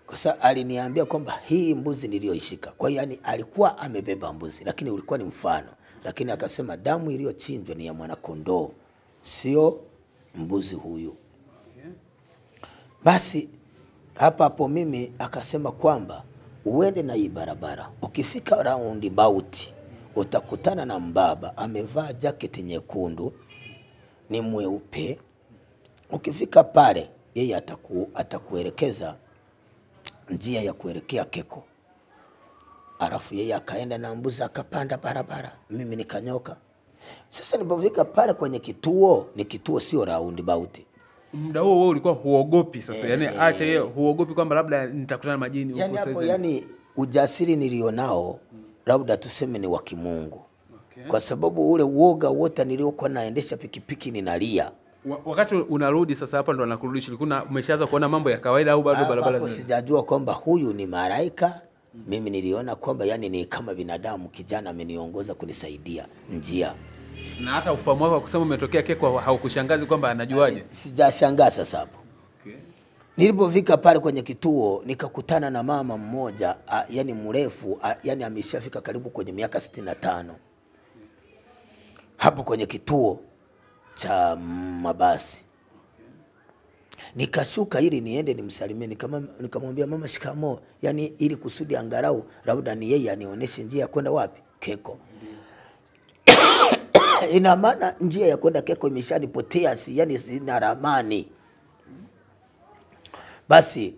Kwa sababu aliniambia kwamba hii mbuzi niliyoishika, kwa hiyo yani alikuwa amebeba mbuzi lakini ulikuwa ni mfano, lakini akasema damu iliyochinjwa ni ya mwana kondoo, sio mbuzi huyu. Basi hapo mimi akasema kwamba uende na hii barabara, ukifika roundabout utakutana na mbaba amevaa jaketi nyekundu, ni mweupe. Ukifika pale yeye atakuelekeza njia ya kuelekea Keko. Alafu yeye akaenda na mbuzi, akapanda barabara, mimi nikanyoka. Sasa nilipofika pale kwenye kituo, ni kituo sio roundabout. Muda huo wewe ulikuwa huogopi sasa? Yani acha yeye huogopi kwamba labda nitakutana majini huko sasa? Hapo yani ujasiri nilionao labda tuseme ni wa kimungu. Okay. Kwa sababu ule uoga wote niliokuwa naendesha pikipiki ninalia. Wakati unarudi sasa hapa ndo anakurudisha, ulikuwa umeshaanza kuona mambo ya kawaida au bado barabara zile? Sijajua kwamba huyu ni malaika. Mimi niliona kwamba yani ni kama binadamu, kijana ameniongoza kunisaidia njia. Na hata ufahamu wako kusema umetokea Keko haukushangazi kwamba anajuaje? Sijashangaa sasa hapo. Okay. Nilipofika pale kwenye kituo nikakutana na mama mmoja, yani mrefu, yani ameshafika karibu kwenye miaka 65. Hapo kwenye kituo cha mabasi. Nikashuka ili niende nimsalimie, nikamwambia mama shikamo, yani ili kusudi angalau labda ni yeye anionyeshe njia ya kwenda wapi? Keko. Ina maana njia ya kwenda Keko imeshanipotea, yani sina ramani. Basi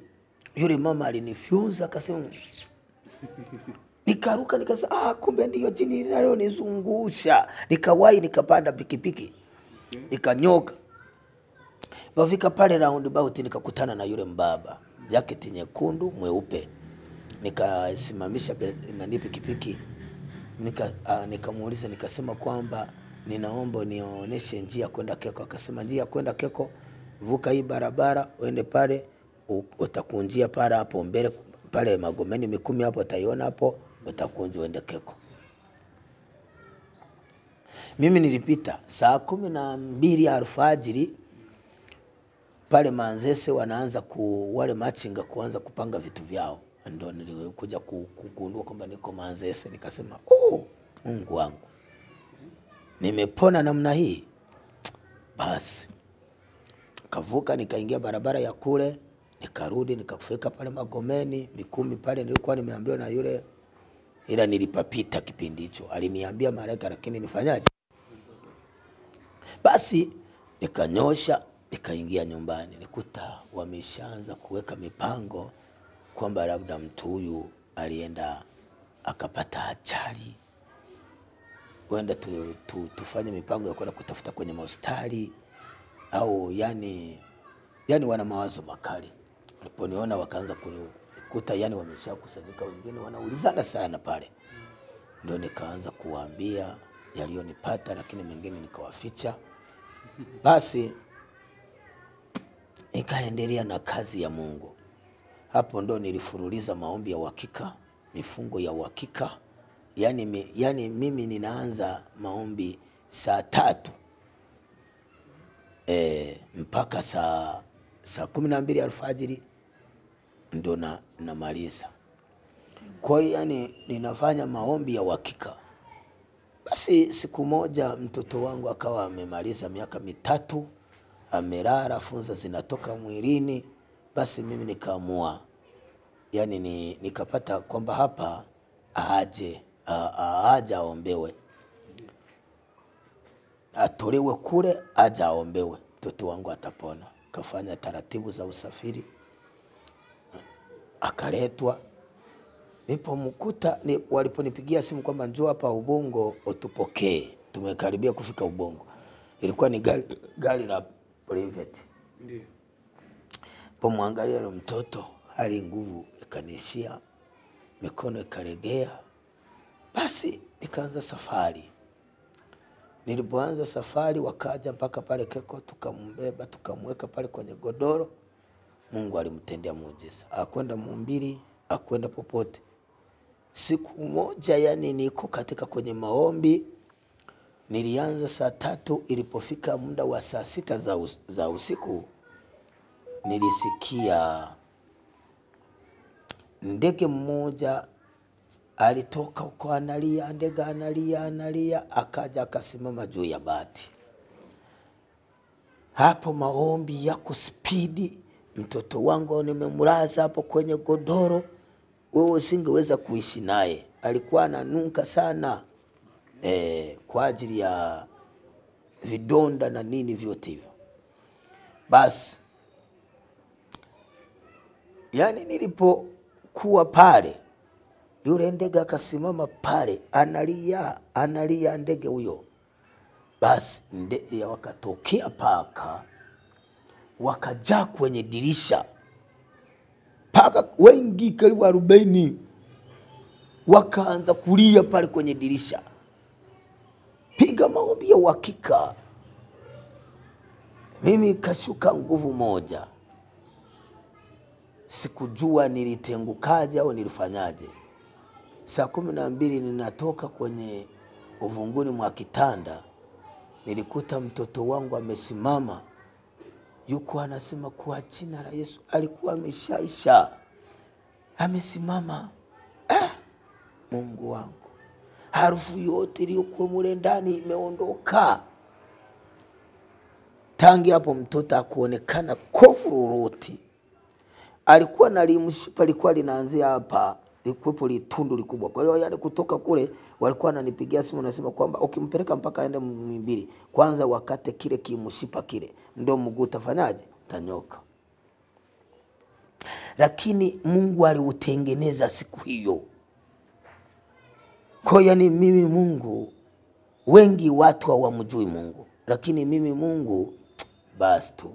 yule mama alinifyonza, akasema nikaruka, nikasema kumbe ndio jini linalonizungusha. Nikawahi nikapanda pikipiki. Nikanyoka. Bafika pale roundabout nikakutana na yule mbaba, jaketi nyekundu mweupe. Nikasimamisha pikipiki. Nikamuuliza, nikasema kwamba ninaomba nionyeshe njia kwenda Keko. Akasema njia kwenda Keko, vuka hii barabara uende pale, utakunjia pale hapo mbele pale Magomeni 10 hapo utaiona hapo, utakunja uende Keko. Mimi nilipita saa 12 alfajiri pale Manzese, wanaanza wale machinga kuanza kupanga vitu vyao. Ndio nilikuja kugundua kwamba niko Manzese. Nikasema Mungu wangu, nimepona namna hii. Basi kavuka, nikaingia barabara ya kule, nikarudi, nikafika pale Magomeni 10 pale nilikuwa nimeambiwa na yule, ila nilipapita kipindi hicho. Aliniambia malaika, lakini nifanyaje? Basi nikanyosha, nikaingia nyumbani, nikuta wameshaanza kuweka mipango kwamba labda mtu huyu alienda akapata ajali, wenda tufanye mipango ya kwenda kutafuta kwenye hospitali, au yani wana mawazo makali. Waliponiona wakaanza kunikuta, yani wameshakusanyika, wengine wanaulizana sana pale. Ndio nikaanza kuwaambia yaliyonipata, lakini mengine nikawaficha. Basi nikaendelea na kazi ya Mungu. Hapo ndo nilifuruliza maombi ya uhakika, mifungo ya uhakika. Yani mimi ninaanza maombi saa 3 mpaka saa 12 alfajiri ndo namaliza. Kwa hiyo yani ninafanya maombi ya uhakika. Basi siku moja mtoto wangu akawa amemaliza miaka 3, amelala, funza zinatoka mwilini. Basi mimi nikaamua, yani nikapata kwamba hapa aje aombewe, atolewe kule, aje aombewe, mtoto wangu atapona. Kafanya taratibu za usafiri, akaletwa. Nilipomkuta waliponipigia simu kwamba njoo hapa Ubungo utupokee, tumekaribia kufika Ubungo. Ilikuwa ni gari la private. Ndio. Pomwangalia yule mtoto, hali nguvu ikanishia, mikono ikalegea. Basi nikaanza safari. Nilipoanza safari wakaja mpaka pale Keko, tukambeba tukamweka pale kwenye godoro. Mungu alimtendea muujiza. Hakwenda Muhimbili, hakwenda popote. Siku moja yani niko katika kwenye maombi, nilianza saa 3, ilipofika muda wa saa 6 za usiku nilisikia ndege mmoja alitoka huko analia, ndege analia, akaja akasimama juu ya bati. Hapo maombi yako spidi, mtoto wangu nimemlaza hapo kwenye godoro, wewe usingeweza kuishi naye. Alikuwa ananuka sana kwa ajili ya vidonda na nini vyote hivyo. Basi yani nilipokuwa pale, yule ndege akasimama pale analia ndege huyo. Basi ndege wakatokea paka, wakajaa kwenye dirisha. Paka wengi karibu 40 wakaanza kulia pale kwenye dirisha. Piga maombi ya uhakika. Mimi kashuka nguvu moja. Sikujua nilitengukaje au nilifanyaje. Saa 12 ninatoka kwenye uvunguni mwa kitanda, nilikuta mtoto wangu amesimama, yuko anasema kwa jina la Yesu. Alikuwa ameshaisha, amesimama. Mungu wangu, harufu yote iliyokuwa mule ndani imeondoka. Tangi hapo mtoto akuonekana kofu lolote. Alikuwa na limshipa likuwa linaanzia hapa, likuwepo litundu likubwa. Kwa hiyo yani kutoka kule walikuwa wananipigia simu nasema kwamba ukimpeleka mpaka aende Muhimbili, kwanza wakate kile kimshipa kile, ndio mguu utafanyaje, utanyoka. Lakini Mungu aliutengeneza siku hiyo. Kwa yani mimi Mungu, wengi watu hawamjui Mungu, lakini mimi Mungu basi tu.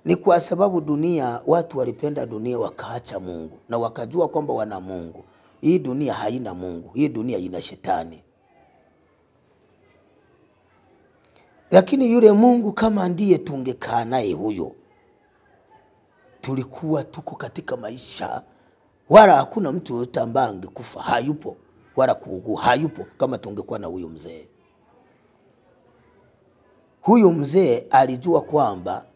Ni kwa sababu dunia, watu walipenda dunia wakaacha Mungu, na wakajua kwamba wana Mungu. Hii dunia haina Mungu, hii dunia ina shetani. Lakini yule Mungu kama ndiye tungekaa naye huyo, tulikuwa tuko katika maisha, wala hakuna mtu yote ambaye angekufa, hayupo, wala kuugua hayupo kama tungekuwa na huyo mzee. Huyo mzee alijua kwamba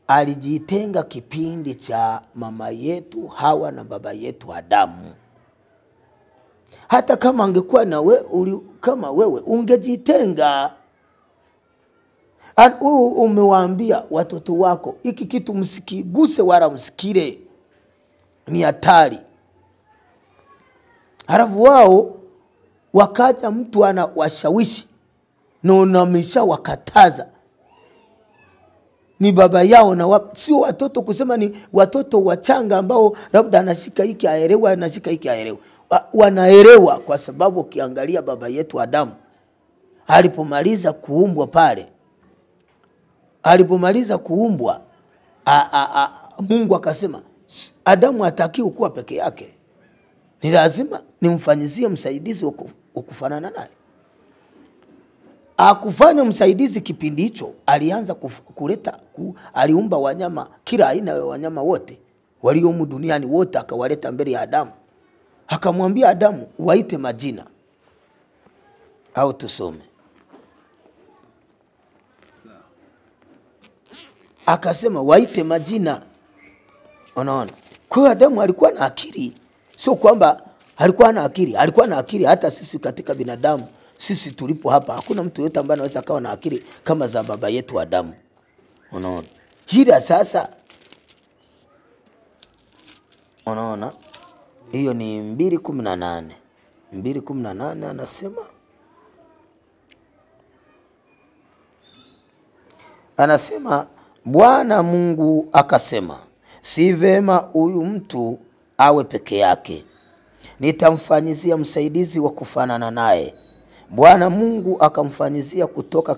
alijitenga kipindi cha mama yetu Hawa na baba yetu Adamu. Hata kama angekuwa na kama wewe ungejitenga. Umewaambia watoto wako hiki kitu msikiguse wala msikile, ni hatari. Halafu wao wakaja mtu anawashawishi na unamesha wakataza. Ni baba yao na sio watoto kusema ni watoto wachanga ambao labda anashika hiki aelewa, anashika hiki aelewa. wanaelewa, kwa sababu ukiangalia baba yetu Adamu alipomaliza kuumbwa pale, alipomaliza kuumbwa, Mungu akasema Adamu hatakiwi kuwa peke yake, ni lazima nimfanyizie msaidizi wa kufanana naye. Akufanya msaidizi kipindi hicho, alianza kuleta aliumba wanyama, kila aina ya wanyama wote waliomu duniani wote akawaleta mbele ya Adamu. Akamwambia Adamu waite majina. Au tusome. Akasema waite majina. Unaona? Kwa hiyo Adamu alikuwa na akili. Sio kwamba alikuwa na akili, alikuwa na akili. Hata sisi katika binadamu, sisi tulipo hapa, hakuna mtu yote ambaye anaweza kawa na akili kama za baba yetu Adamu. Unaona? Hila sasa, unaona? Hiyo ni 2:18. 2:18 anasema Bwana Mungu akasema, si vema huyu mtu awe peke yake, nitamfanyizia msaidizi wa kufanana naye. Bwana Mungu akamfanyizia kutoka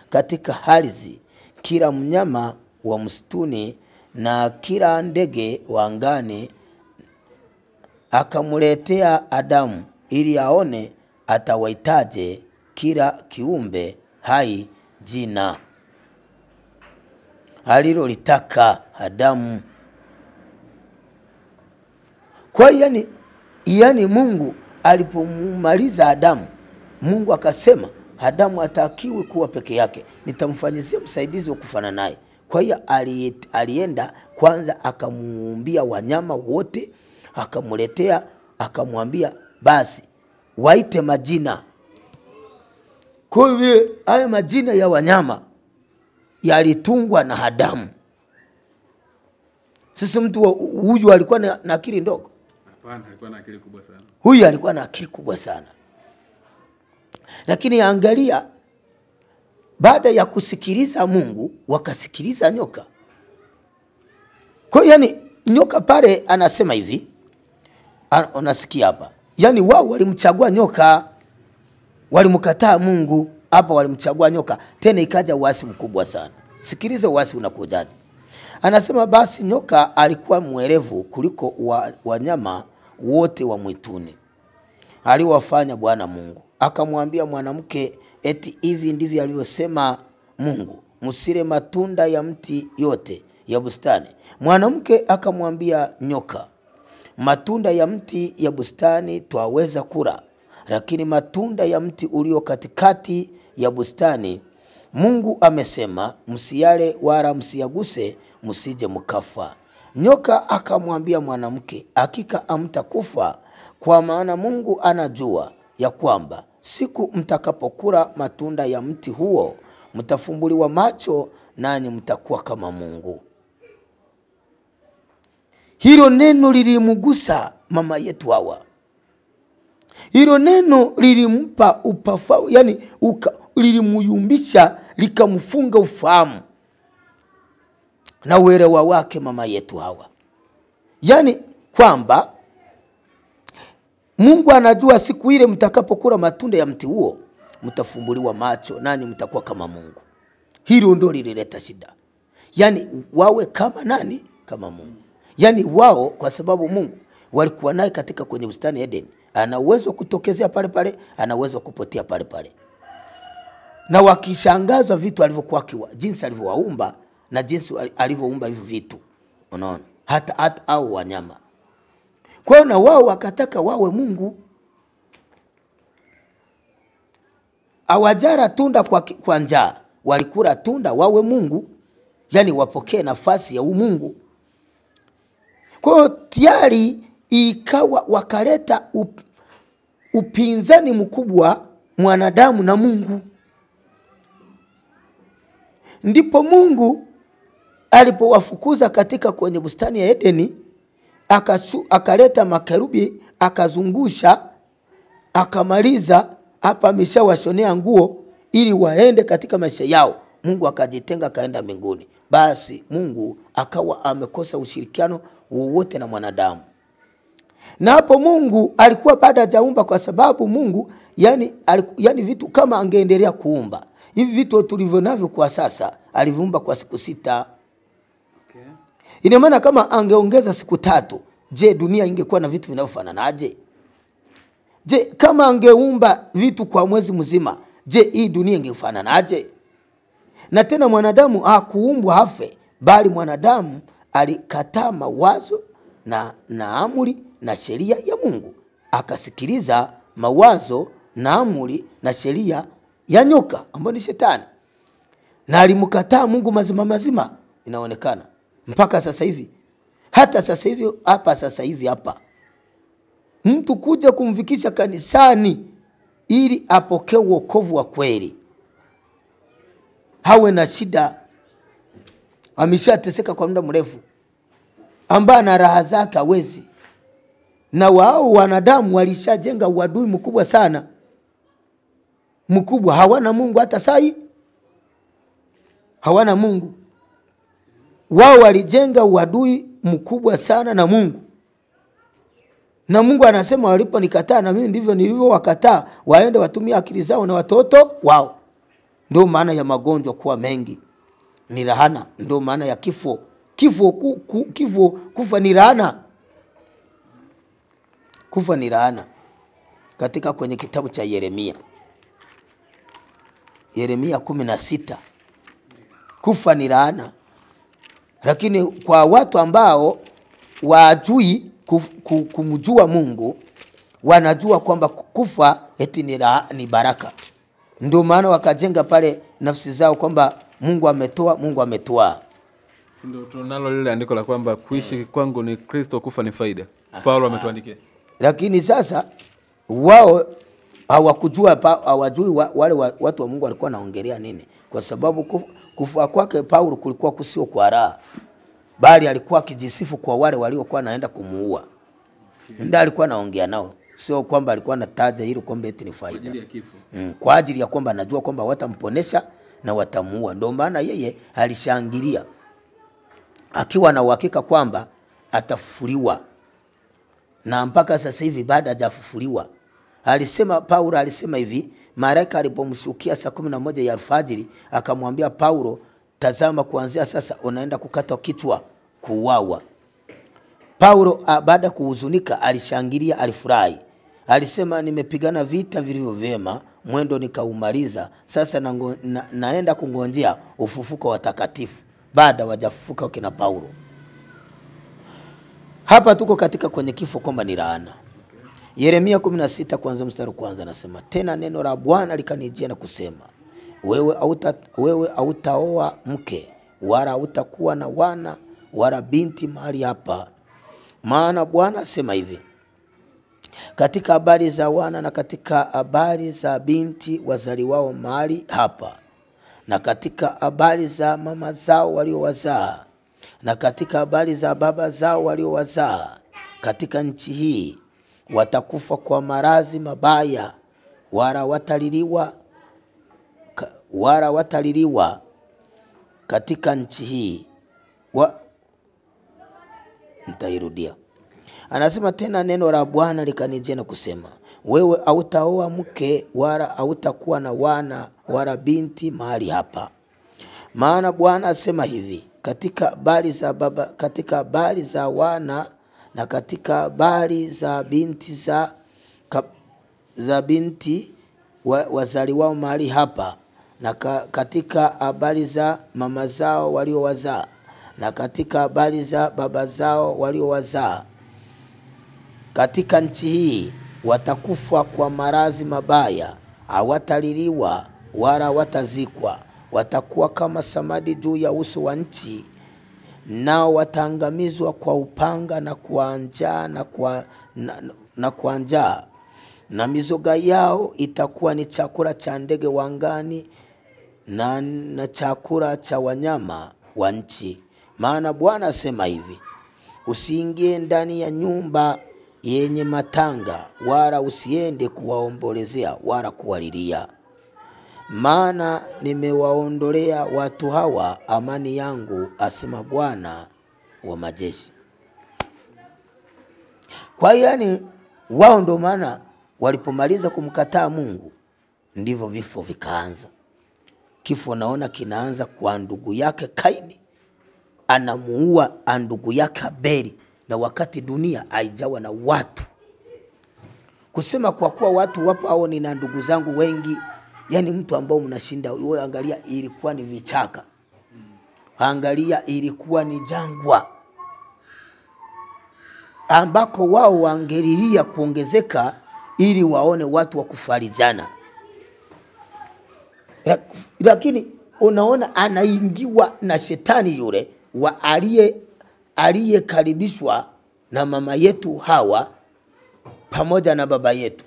katika ardhi kila mnyama wa msituni na kila ndege wa angani, akamletea Adamu ili aone atawaitaje kila kiumbe hai jina alilolitaka Adamu. Kwa yani Mungu alipomaliza Adamu, Mungu akasema Adamu hatakiwi kuwa peke yake, nitamfanyizia msaidizi wa kufanana naye. Kwa hiyo alienda kwanza akamuumbia wanyama wote, akamletea, akamwambia basi waite majina. Kwa hiyo haya majina ya wanyama yalitungwa na Adamu. Sisi mtu huyu alikuwa na akili ndogo? Hapana, alikuwa na akili kubwa sana. Huyu alikuwa na akili kubwa sana. Lakini angalia, baada ya kusikiliza Mungu, wakasikiliza nyoka. Kwa hiyo nyoka pale anasema hivi, unasikia hapa, wao walimchagua nyoka, walimkataa Mungu. Hapa walimchagua nyoka, tena ikaja uasi mkubwa sana. Sikiliza uasi unakujaje. Anasema basi nyoka alikuwa mwerevu kuliko wanyama wote wa mwituni aliwafanya Bwana Mungu. Akamwambia mwanamke, eti hivi ndivyo alivyosema Mungu, msile matunda ya mti yote ya bustani. Mwanamke akamwambia nyoka, matunda ya mti ya bustani twaweza kula, lakini matunda ya mti ulio katikati ya bustani Mungu amesema msiyale wala msiyaguse, msije mkafa. Nyoka akamwambia mwanamke, hakika hamtakufa, kwa maana Mungu anajua ya kwamba siku mtakapokula matunda ya mti huo mtafumbuliwa macho, nanyi mtakuwa kama Mungu. Hilo neno lilimgusa mama yetu Hawa. Hilo neno lilimpa upafahamu, lilimuyumbisha, likamfunga ufahamu na uelewa wake mama yetu Hawa. Kwamba Mungu anajua siku ile mtakapokula matunda ya mti huo mtafumbuliwa macho, nani mtakuwa kama Mungu. Hilo ndio lilileta shida. Wawe kama nani? Kama Mungu. Wao kwa sababu Mungu walikuwa naye katika kwenye bustani Eden, ana uwezo kutokezea pale pale, ana uwezo kupotea pale pale. Na wakishangazwa vitu alivyokuwa jinsi alivyowaumba na jinsi alivyoumba hivyo vitu. Unaona? Hata au wanyama. Kwa hiyo na wao wakataka wawe Mungu. Awajara tunda kwa njaa, walikula tunda wawe Mungu. Wapokee nafasi ya umungu. Kwa hiyo tayari ikawa wakaleta upinzani mkubwa mwanadamu na Mungu. Ndipo Mungu alipowafukuza katika kwenye bustani ya Edeni, akaleta makerubi, akazungusha, akamaliza hapa ameshawashonea nguo ili waende katika maisha yao. Mungu akajitenga kaenda mbinguni. Basi Mungu akawa amekosa ushirikiano wowote na mwanadamu. Na hapo Mungu alikuwa baada hajaumba, kwa sababu Mungu yani vitu kama angeendelea kuumba hivi vitu tulivyo navyo kwa sasa, aliviumba kwa siku 6. Okay. Ina maana kama angeongeza siku 3, je, dunia ingekuwa na vitu vinavyofananaje? Je, kama angeumba vitu kwa mwezi mzima, je, hii dunia ingefananaje? Na tena mwanadamu hakuumbwa hafe, bali mwanadamu alikataa mawazo na amri na sheria ya Mungu, akasikiliza mawazo na amri na sheria ya nyoka ambayo ni shetani, na alimkataa Mungu mazima. Inaonekana mpaka sasa hivi, hata sasa hivi hapa mtu kuja kumfikisha kanisani ili apokee wokovu wa kweli, hawe na shida, ameshateseka kwa muda mrefu, ambaye na raha zake hawezi. Na wao wanadamu walishajenga uadui mkubwa sana, mkubwa. Hawana Mungu, hata sai hawana Mungu. Wao walijenga uadui mkubwa sana na Mungu. Na Mungu anasema waliponikataa na mimi ndivyo nilivyowakataa, waende watumie akili zao na watoto wao. Ndio maana ya magonjwa kuwa mengi, ni laana. Ndio maana ya kifo. Kufa ni laana. Kufa ni laana. Katika kwenye kitabu cha Yeremia 16, kufa ni laana. Lakini kwa watu ambao wajui kumjua Mungu, wanajua kwamba kufa eti ni baraka. Ndio maana wakajenga pale nafsi zao kwamba Mungu ametoa, Mungu ametoa. Ndio tunalo lile andiko la kwamba kuishi kwangu ni Kristo, kufa ni faida. Paulo ametuandikia. Lakini sasa wao hawakujua, hawajui wale watu wa Mungu walikuwa naongelea nini, kwa sababu kufa kwake Paulo kulikuwa kusio kwa raha, bali alikuwa akijisifu kwa wale waliokuwa naenda kumuua. Ndio alikuwa naongea nao, sio kwamba alikuwa anataja hilo kwamba eti ni faida. Kwa ajili ya kwamba anajua kwamba watamponesha na watamuua. Ndio maana yeye alishangilia akiwa na uhakika kwamba atafufuliwa. Na mpaka sasa hivi baada hajafufuliwa, Paulo alisema hivi, malaika alipomshukia saa 11 ya alfajiri akamwambia Paulo, tazama kuanzia sasa unaenda kukatwa kichwa, kuuawa. Paulo baada kuhuzunika alishangilia, alifurahi. Alisema nimepigana vita vilivyo vyema, mwendo nikaumaliza, sasa naenda kungonjea ufufuko wa watakatifu. Baada wajafufuka kina Paulo. Hapa tuko katika kwenye kifo kwamba ni laana. Yeremia 16 kuanzia mstari wa kwanza anasema, tena neno la Bwana likanijia na kusema, wewe hautaoa mke, wala hautakuwa na wana wala binti mahali hapa. Maana Bwana asema hivi, katika habari za wana na katika habari za binti wazaliwao mahali hapa, na katika habari za mama zao waliowazaa, na katika habari za baba zao waliowazaa, katika nchi hii watakufa kwa maradhi mabaya, wala wataliliwa katika nchi hii. Nitairudia. Anasema tena neno la Bwana likanijia na kusema, wewe hautaoa mke, wala hautakuwa na wana wala binti mahali hapa. Maana Bwana asema hivi, katika habari za baba, katika habari za wana na katika habari za binti wazaliwao mahali hapa, na katika habari za mama zao waliowazaa, na katika habari za baba zao waliowazaa, katika nchi hii watakufa kwa maradhi mabaya, hawataliliwa wala watazikwa. Watakuwa kama samadi juu ya uso wa nchi, nao wataangamizwa kwa upanga na kwa njaa na kwa njaa, na mizoga yao itakuwa ni chakula cha ndege wa angani na chakula cha wanyama wa nchi. Maana Bwana asema hivi, usiingie ndani ya nyumba yenye matanga, wala usiende kuwaombolezea wala kuwalilia. Maana nimewaondolea watu hawa amani yangu, asema Bwana wa majeshi. Kwa hiyo yani wao ndo maana walipomaliza kumkataa Mungu ndivyo vifo vikaanza. Kifo naona kinaanza kwa ndugu yake Kaini, anamuua ndugu yake Abeli, na wakati dunia haijawa na watu. Kusema kwa kuwa watu wapo hao ni na ndugu zangu wengi, yani mtu ambao mnashinda wewe, angalia ilikuwa ni vichaka. Angalia ilikuwa ni jangwa ambako wao wangelilia kuongezeka ili waone watu wa kufarijana. Lakini unaona anaingiwa na shetani yule wa aliyekaribishwa na mama yetu Hawa pamoja na baba yetu.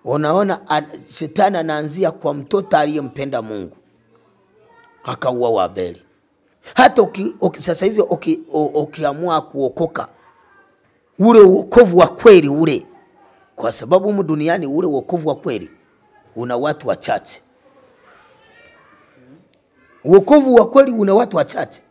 Unaona shetani anaanzia kwa mtoto aliyempenda Mungu, akaua Abeli. Hata sasa hivi ukiamua kuokoka, ule wokovu wa kweli ule, kwa sababu humu duniani ule wokovu wa kweli una watu wachache. Wokovu wa kweli una watu wachache.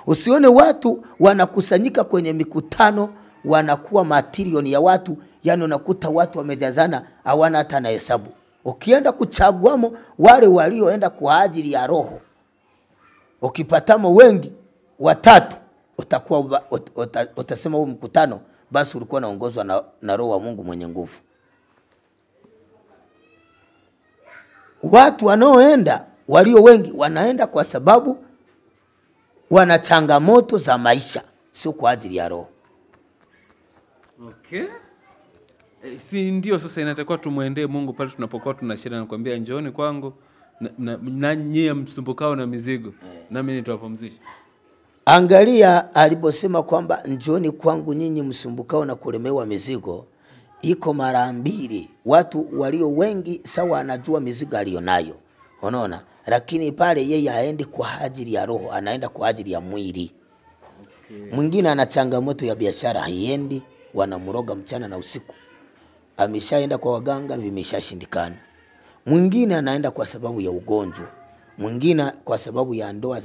Usione watu wanakusanyika kwenye mikutano wanakuwa matilioni ya watu, yani unakuta watu wamejazana hawana hata na hesabu. Ukienda kuchaguamo wale walioenda kwa ajili ya roho, ukipatamo wengi watatu, utakuwa utasema huu mkutano basi ulikuwa unaongozwa na roho wa Mungu mwenye nguvu. Watu wanaoenda walio wengi wanaenda kwa sababu wana changamoto za maisha, sio kwa ajili ya roho. Okay. Si ndio sasa inatakiwa tumuendee Mungu pale tunapokuwa tunashinda na kuambia njooni kwangu na nyie msumbukao na mizigo, nami nitawapumzisha. Angalia aliposema kwamba njooni kwangu nyinyi msumbukao na kulemewa mizigo, iko mara mbili. Watu walio wengi sawa anajua mizigo alionayo, unaona, lakini pale yeye haendi kwa ajili ya roho, anaenda kwa ajili ya mwili. Okay. Mwingine ana changamoto ya biashara, haiendi, wanamroga mchana na usiku. Ameshaenda kwa waganga, vimeshashindikana. Mwingine anaenda kwa sababu ya ugonjwa, mwingine kwa sababu ya ndoa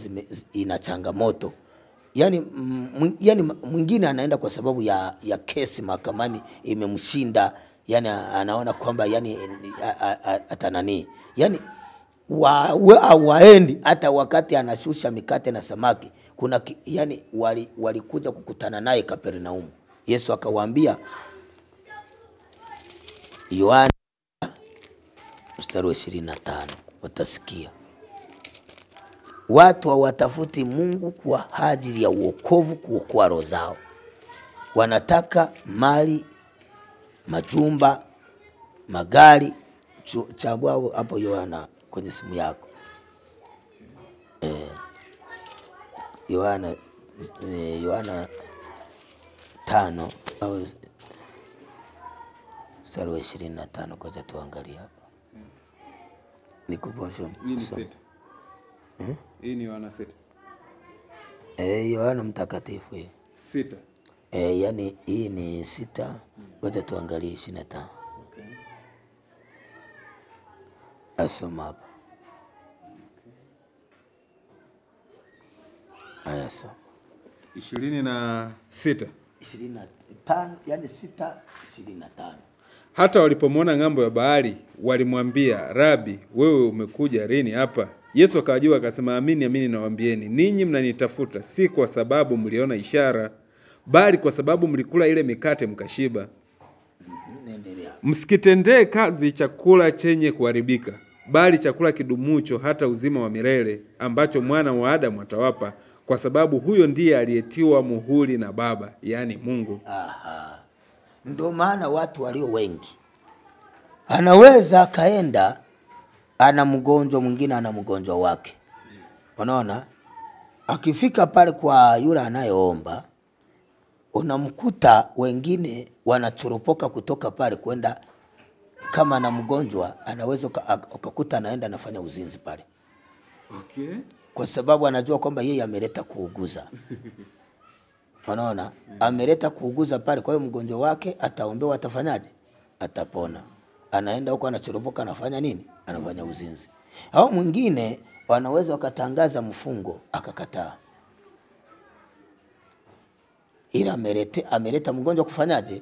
ina changamoto. Yani mwingine anaenda kwa sababu ya kesi mahakamani imemshinda, yani anaona kwamba yani atanani. Yani waendi hata wakati anashusha mikate na samaki. Kuna yani walikuja kukutana naye Kapernaumu. Yesu akawaambia, Yohana mstari wa 25, watasikia watu hawatafuti Mungu kwa ajili ya uokovu, kuokoa roho zao. Wanataka mali, majumba, magari. Chambua hapo Yohana kwenye simu yako. Yohana 5 au mstari wa 25, kwa tuangalie hapa. Nikuposho. Hii ni Yohana 6. Yohana mtakatifu hii. 6. Yani hii ni 6. Ngoja tuangalie 25. Okay. Asoma hapa. Aya soma. 26. 25, yani 6:25. Hata walipomwona ng'ambo ya bahari, walimwambia, Rabi, wewe umekuja lini hapa? Yesu akawajibu akasema, amini amini nawaambieni, ninyi mnanitafuta si kwa sababu mliona ishara, bali kwa sababu mlikula ile mikate mkashiba. Msikitendee kazi chakula chenye kuharibika, bali chakula kidumucho hata uzima wa milele, ambacho mwana wa Adamu atawapa, kwa sababu huyo ndiye aliyetiwa muhuri na Baba, yani Mungu. Aha. Ndio maana watu walio wengi anaweza kaenda ana mgonjwa, mwingine ana mgonjwa wake. Unaona? Akifika pale kwa yule anayeomba, unamkuta wengine wanachoropoka kutoka pale kwenda, kama na mgonjwa anaweza ukakuta anaenda anafanya uzinzi pale. Okay. Kwa sababu anajua kwamba yeye ameleta kuuguza. Unaona? Ameleta kuuguza pale, kwa hiyo mgonjwa wake ataombewa, atafanyaje? Atapona. Anaenda huko anachoropoka, anafanya nini? Anafanya uzinzi. Au mwingine wanaweza wakatangaza mfungo akakataa. ila ameleta mgonjwa kufanyaje?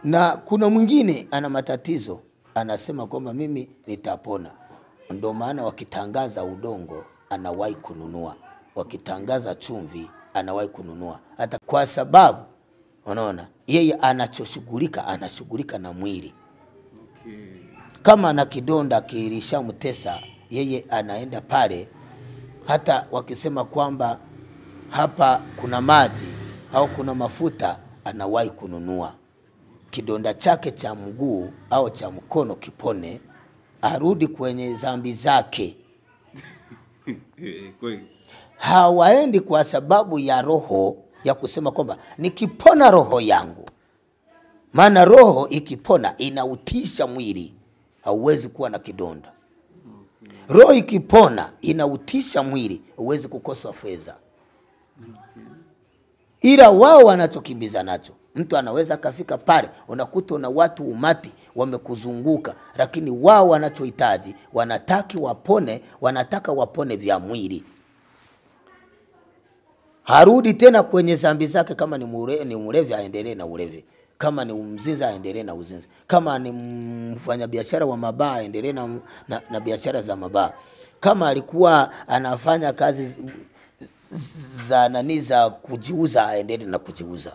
Na kuna mwingine ana matatizo, anasema kwamba mimi nitapona. Ndio maana wakitangaza udongo anawahi kununua, wakitangaza chumvi anawahi kununua, hata kwa sababu unaona yeye anashughulika na mwili. Kama ana kidonda kilishamtesa, yeye anaenda pale, hata wakisema kwamba hapa kuna maji au kuna mafuta, anawahi kununua. Kidonda chake cha mguu au cha mkono kipone, arudi kwenye dhambi zake. Hawaendi kwa sababu ya roho ya kusema kwamba nikipona roho yangu. Maana roho ikipona inautisha mwili, hauwezi kuwa na kidonda. Roho ikipona inautisha mwili, huwezi kukosa fedha. Ila wao wanachokimbiza nacho, mtu anaweza kafika pale, unakuta una watu umati wamekuzunguka, lakini wao wanachohitaji, wanataka wapone vya mwili. Harudi tena kwenye dhambi zake. Kama ni mlevi aendelee na ulevi, kama ni mzinzi aendelee na uzinzi, kama ni mfanyabiashara wa mabaa aendelee na biashara za mabaa, kama alikuwa anafanya kazi za kujiuza aendelee na kujiuza.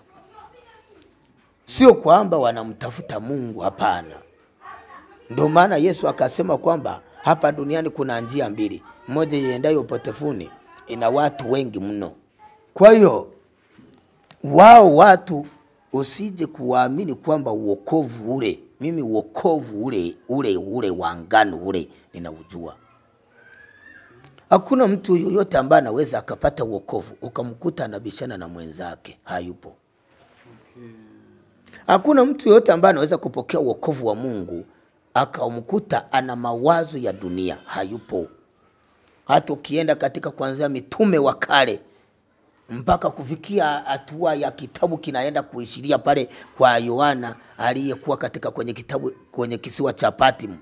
Sio kwamba wanamtafuta Mungu, hapana. Ndio maana Yesu akasema kwamba hapa duniani kuna njia mbili, moja iendayo upotevuni, ina watu wengi mno. Kwa hiyo wao watu usije kuamini kwamba uokovu ule, mimi uokovu ule wa ngano ule ninaujua. Hakuna mtu yoyote ambaye anaweza akapata uokovu ukamkuta anabishana na mwenzake, hayupo. Hakuna mtu yoyote ambaye anaweza kupokea uokovu wa Mungu akamkuta ana mawazo ya dunia, hayupo. Hata ukienda katika kuanzia mitume wa kale mpaka kufikia hatua ya kitabu kinaenda kuishiria pale kwa Yohana aliyekuwa kwenye kisiwa cha Patmo,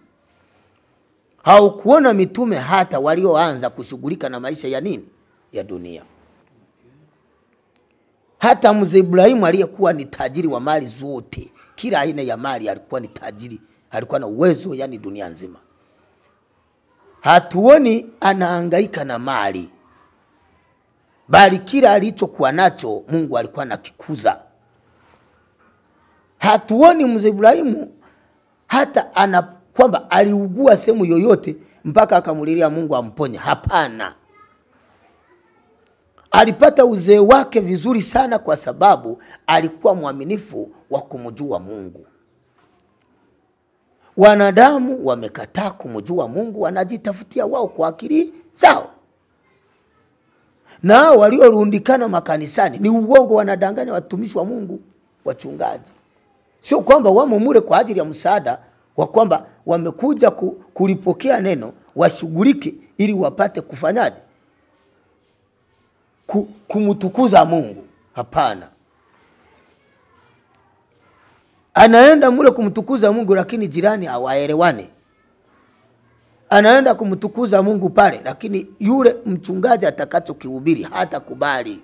haukuona mitume hata walioanza kushughulika na maisha ya nini? Ya dunia. Hata mzee Ibrahimu aliyekuwa ni tajiri wa mali zote, kila aina ya mali alikuwa ni tajiri, alikuwa na uwezo yani dunia nzima. Hatuoni anahangaika na mali, bali kila alichokuwa nacho Mungu alikuwa anakikuza. Hatuoni mzee Ibrahimu hata kwamba aliugua sehemu yoyote mpaka akamulilia Mungu amponye, hapana. Alipata uzee wake vizuri sana kwa sababu alikuwa mwaminifu wa kumjua Mungu. Wanadamu wamekataa kumjua Mungu, wanajitafutia wao kwa akili zao. Na waliorundikana makanisani ni uongo, wanadanganya watumishi wa Mungu, wachungaji. Sio kwamba wamo mure kwa ajili ya msaada, wa kwamba wamekuja kulipokea neno, washughulike ili wapate kufanyaje? Kumtukuza Mungu. Hapana. Anaenda mule kumtukuza Mungu lakini jirani hawaelewani. Anaenda kumtukuza Mungu pale lakini yule mchungaji atakachokihubiri hata kubali.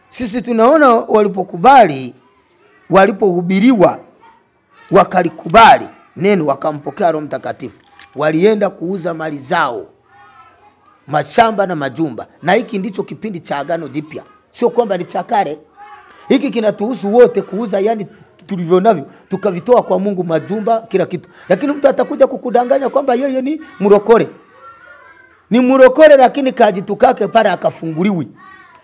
Sisi tunaona walipokubali, walipohubiriwa wakalikubali neno, wakampokea Roho Mtakatifu, walienda kuuza mali zao, mashamba na majumba. Na hiki ndicho kipindi cha Agano Jipya, sio kwamba ni cha kale. Hiki kinatuhusu wote kuuza, yani tulivyo navyo tukavitoa kwa Mungu, majumba, kila kitu. Lakini mtu atakuja kukudanganya kwamba yeye ni mrokole. Ni mrokole lakini kajitukake pale akafunguliwi.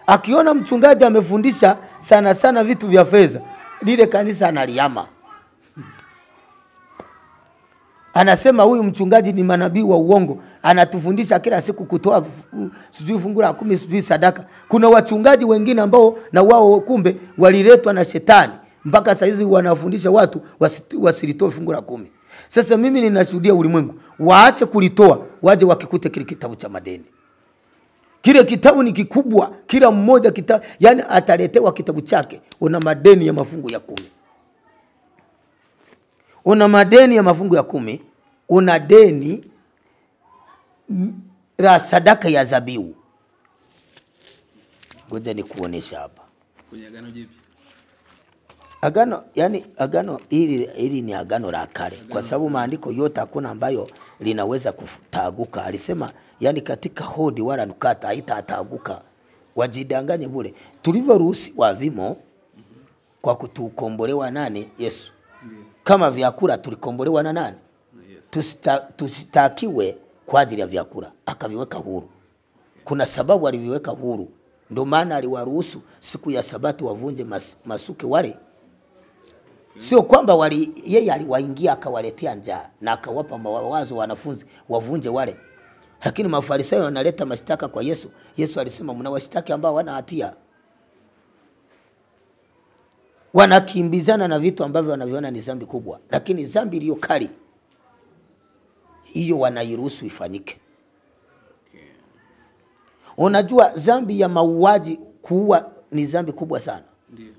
Akiona mchungaji amefundisha sana vitu vya fedha, lile kanisa analiama. Anasema huyu mchungaji ni manabii wa uongo, anatufundisha kila siku kutoa sijui fungu la 10 sijui sadaka. Kuna wachungaji wengine ambao na wao kumbe waliletwa na shetani, mpaka sasa hizi wanafundisha watu wasilitoe fungu la 10. Sasa mimi ninashuhudia ulimwengu waache kulitoa, waje wakikute kile kitabu cha madeni. Kile kitabu ni kikubwa, kila mmoja kitabu, yani ataletewa kitabu chake, una madeni ya mafungu ya 10. Una madeni ya mafungu ya 10, una deni la sadaka ya zabihu. Ngoja nikuonesha hapa. Kwenye Agano Jipya. Agano hili ni agano la kale, kwa sababu maandiko yote hakuna ambayo linaweza kutaguka. Alisema yani katika hodi wala nukata haitataguka. Wajidanganye bure. Tulivyoruhusiwa vimo kwa kutukombolewa nani? Yesu. Kama vyakula tulikombolewa na nani? Tusitakiwe kwa ajili ya vyakula, akaviweka huru. Kuna sababu aliviweka huru. Ndio maana aliwaruhusu siku ya Sabato wavunje masuke wale. Sio kwamba yeye aliwaingia akawaletea njaa na akawapa mawazo wanafunzi wavunje wale. Lakini Mafarisayo wanaleta mashtaka kwa Yesu. Yesu alisema mnawashtaki ambao wana hatia. Wanakimbizana na vitu ambavyo wanaviona ni dhambi kubwa, lakini dhambi iliyo kali hiyo wanairuhusu ifanyike. Unajua dhambi ya mauaji, kuua ni dhambi kubwa sana. Ndio.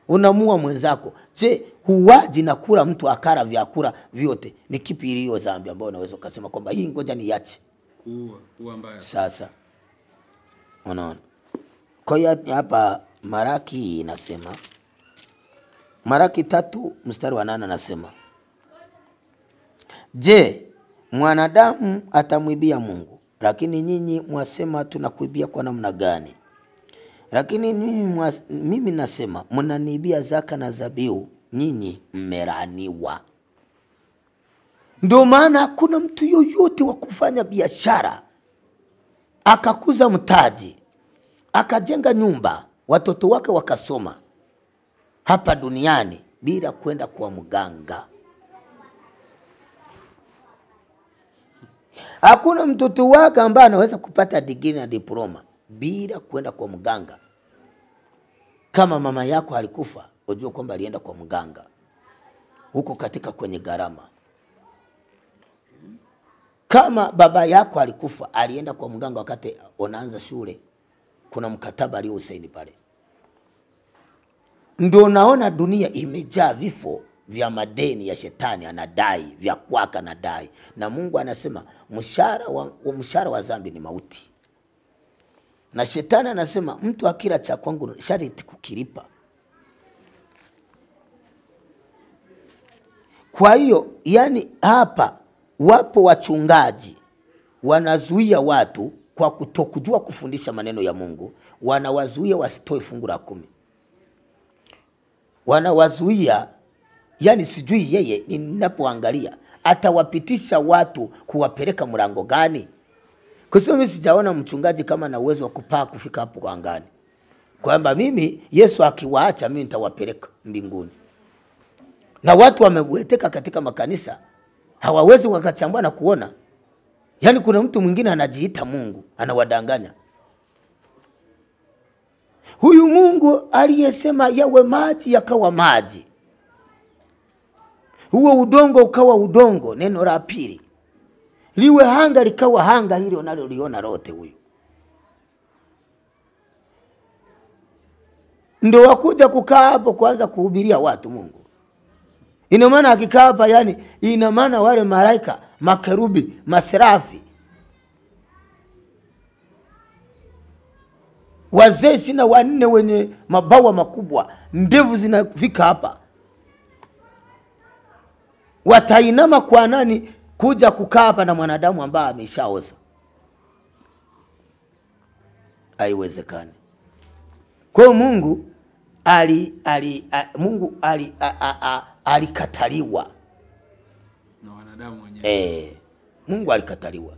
Unamua mwenzako. Je, huaji na kula mtu akara vyakula vyote, ni kipi iliyo dhambi ambayo unaweza kusema kwamba hii ngoja niache? Kuua mbaya. Sasa unaona. Kwa hiyo hapa Maraki inasema, Maraki 3:8 anasema, je, mwanadamu atamwibia Mungu? Lakini nyinyi mwasema tunakuibia kwa namna gani? Lakini mimi nasema mnaniibia zaka na zabihu, nyinyi mmeraniwa. Ndio maana hakuna mtu yoyote wa kufanya biashara akakuza mtaji, akajenga nyumba, watoto wake wakasoma hapa duniani bila kwenda kwa mganga. Hakuna mtoto wake ambaye anaweza kupata degree na diploma bila kwenda kwa mganga. Kama mama yako alikufa, ujue kwamba alienda kwa mganga. Huko katika kwenye gharama. Kama baba yako alikufa, alienda kwa mganga wakati unaanza shule. Kuna mkataba aliosaini pale. Ndio naona dunia imejaa vifo vya madeni ya shetani, anadai vya kwaka, anadai. Na Mungu anasema mshahara wa dhambi ni mauti. Na shetani anasema mtu akila cha kwangu sharti kukilipa. Kwa hiyo yani hapa wapo wachungaji wanazuia watu kwa kutokujua kufundisha maneno ya Mungu, wanawazuia wasitoe fungu la 10. Wanawazuia, yani sijui yeye ninapoangalia atawapitisha watu kuwapeleka mlango gani? Kwa sababu mimi sijaona mchungaji kama na uwezo wa kupaa kufika hapo kwa angani. Kwamba mimi Yesu akiwaacha mimi nitawapeleka mbinguni. Na watu wamebweteka katika makanisa, hawawezi wakachambua na kuona. Yani kuna mtu mwingine anajiita Mungu, anawadanganya. Huyu Mungu aliyesema yawe maji yakawa maji, huo udongo ukawa udongo, neno la pili. Liwe hanga likawa hanga, hili unaloliona lote huyu. Ndio wakuja kukaa hapo kuanza kuhubiria watu Mungu. Ina maana akikaa hapa yani ina maana wale malaika, makerubi, maserafi, wazee 24 wenye mabawa makubwa, ndevu zinafika hapa, watainama kwa nani kuja kukaa hapa na mwanadamu ambaye ameshaoza? Haiwezekani. Kwa Mungu alikataliwa na wanadamu wenyewe. Mungu alikataliwa.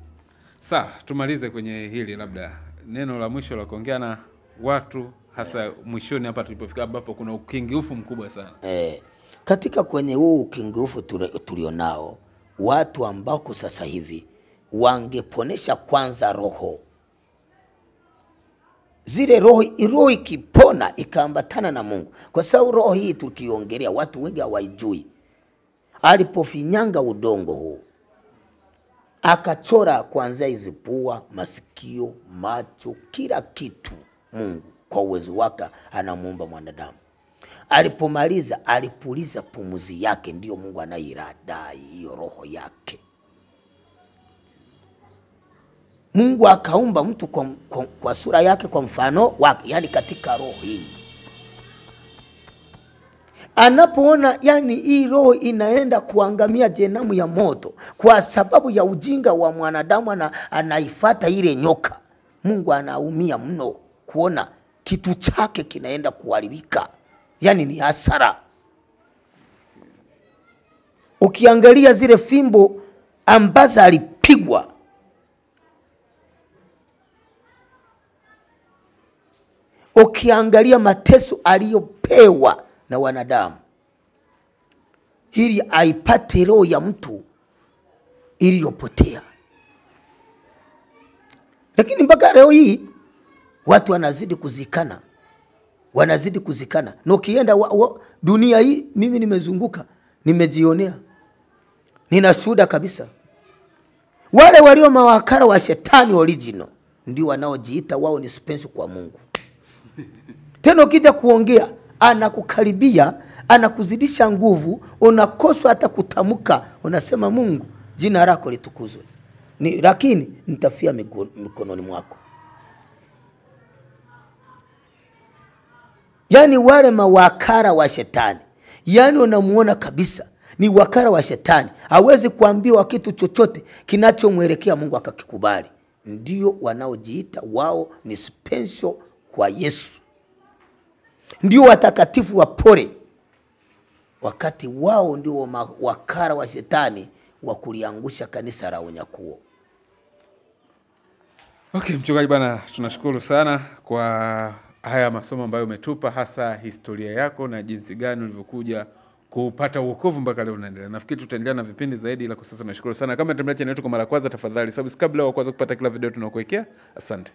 Sasa tumalize kwenye hili, labda neno la mwisho la kuongea na watu, hasa mwishoni hapa tulipofika, ambapo kuna ukingiufu mkubwa sana. Katika kwenye huu ukingiufu tulionao, watu ambao sasa hivi wangeponesha kwanza roho. Zile roho ikipona ikaambatana na Mungu. Kwa sababu roho hii tukiongelea watu wengi hawajui. Alipofinyanga udongo huu, akachora kuanzia hizo pua, masikio, macho, kila kitu, Mungu kwa uwezo wake anamuumba mwanadamu. Alipomaliza alipuliza pumuzi yake, ndio Mungu anairada hiyo roho yake. Mungu akaumba mtu kwa sura yake, kwa mfano wake, yani katika roho hii. Anapoona yani hii roho inaenda kuangamia jehanamu ya moto kwa sababu ya ujinga wa mwanadamu, anaifuata ile nyoka, Mungu anaumia mno kuona kitu chake kinaenda kuharibika. Yani ni hasara. Ukiangalia zile fimbo ambazo alipigwa, ukiangalia mateso aliyopewa na wanadamu ili aipate roho ya mtu iliyopotea. Lakini mpaka leo hii watu wanazidi kuzikana, na ukienda dunia hii, mimi nimezunguka, nimejionea, nina shuhuda kabisa. Wale walio mawakala wa shetani original ndio wanaojiita wao ni special kwa Mungu. Tena ukija kuongea, anakukaribia, anakuzidisha nguvu, unakosa hata kutamka, unasema Mungu jina lako litukuzwe, lakini nitafia mikononi mwako. Yani wale mawakala wa shetani, yani unamuona kabisa ni wakala wa shetani, hawezi kuambiwa kitu chochote kinachomwelekea Mungu akakikubali. Ndio wanaojiita wao ni special kwa Yesu, ndio watakatifu wa pole, wakati wao ndio wakala wa shetani wa kuliangusha kanisa la unyakuo. Okay, mchungaji bana, tunashukuru sana kwa haya masomo ambayo umetupa, hasa historia yako na jinsi gani ulivyokuja kupata wokovu mpaka leo unaendelea. Nafikiri tutaendelea na vipindi zaidi, ila kwa sasa nashukuru sana. Kama umetembelea channel yetu kwa mara ya kwanza, tafadhali subscribe leo kwanza kupata kila video tunayokuwekea. Asante.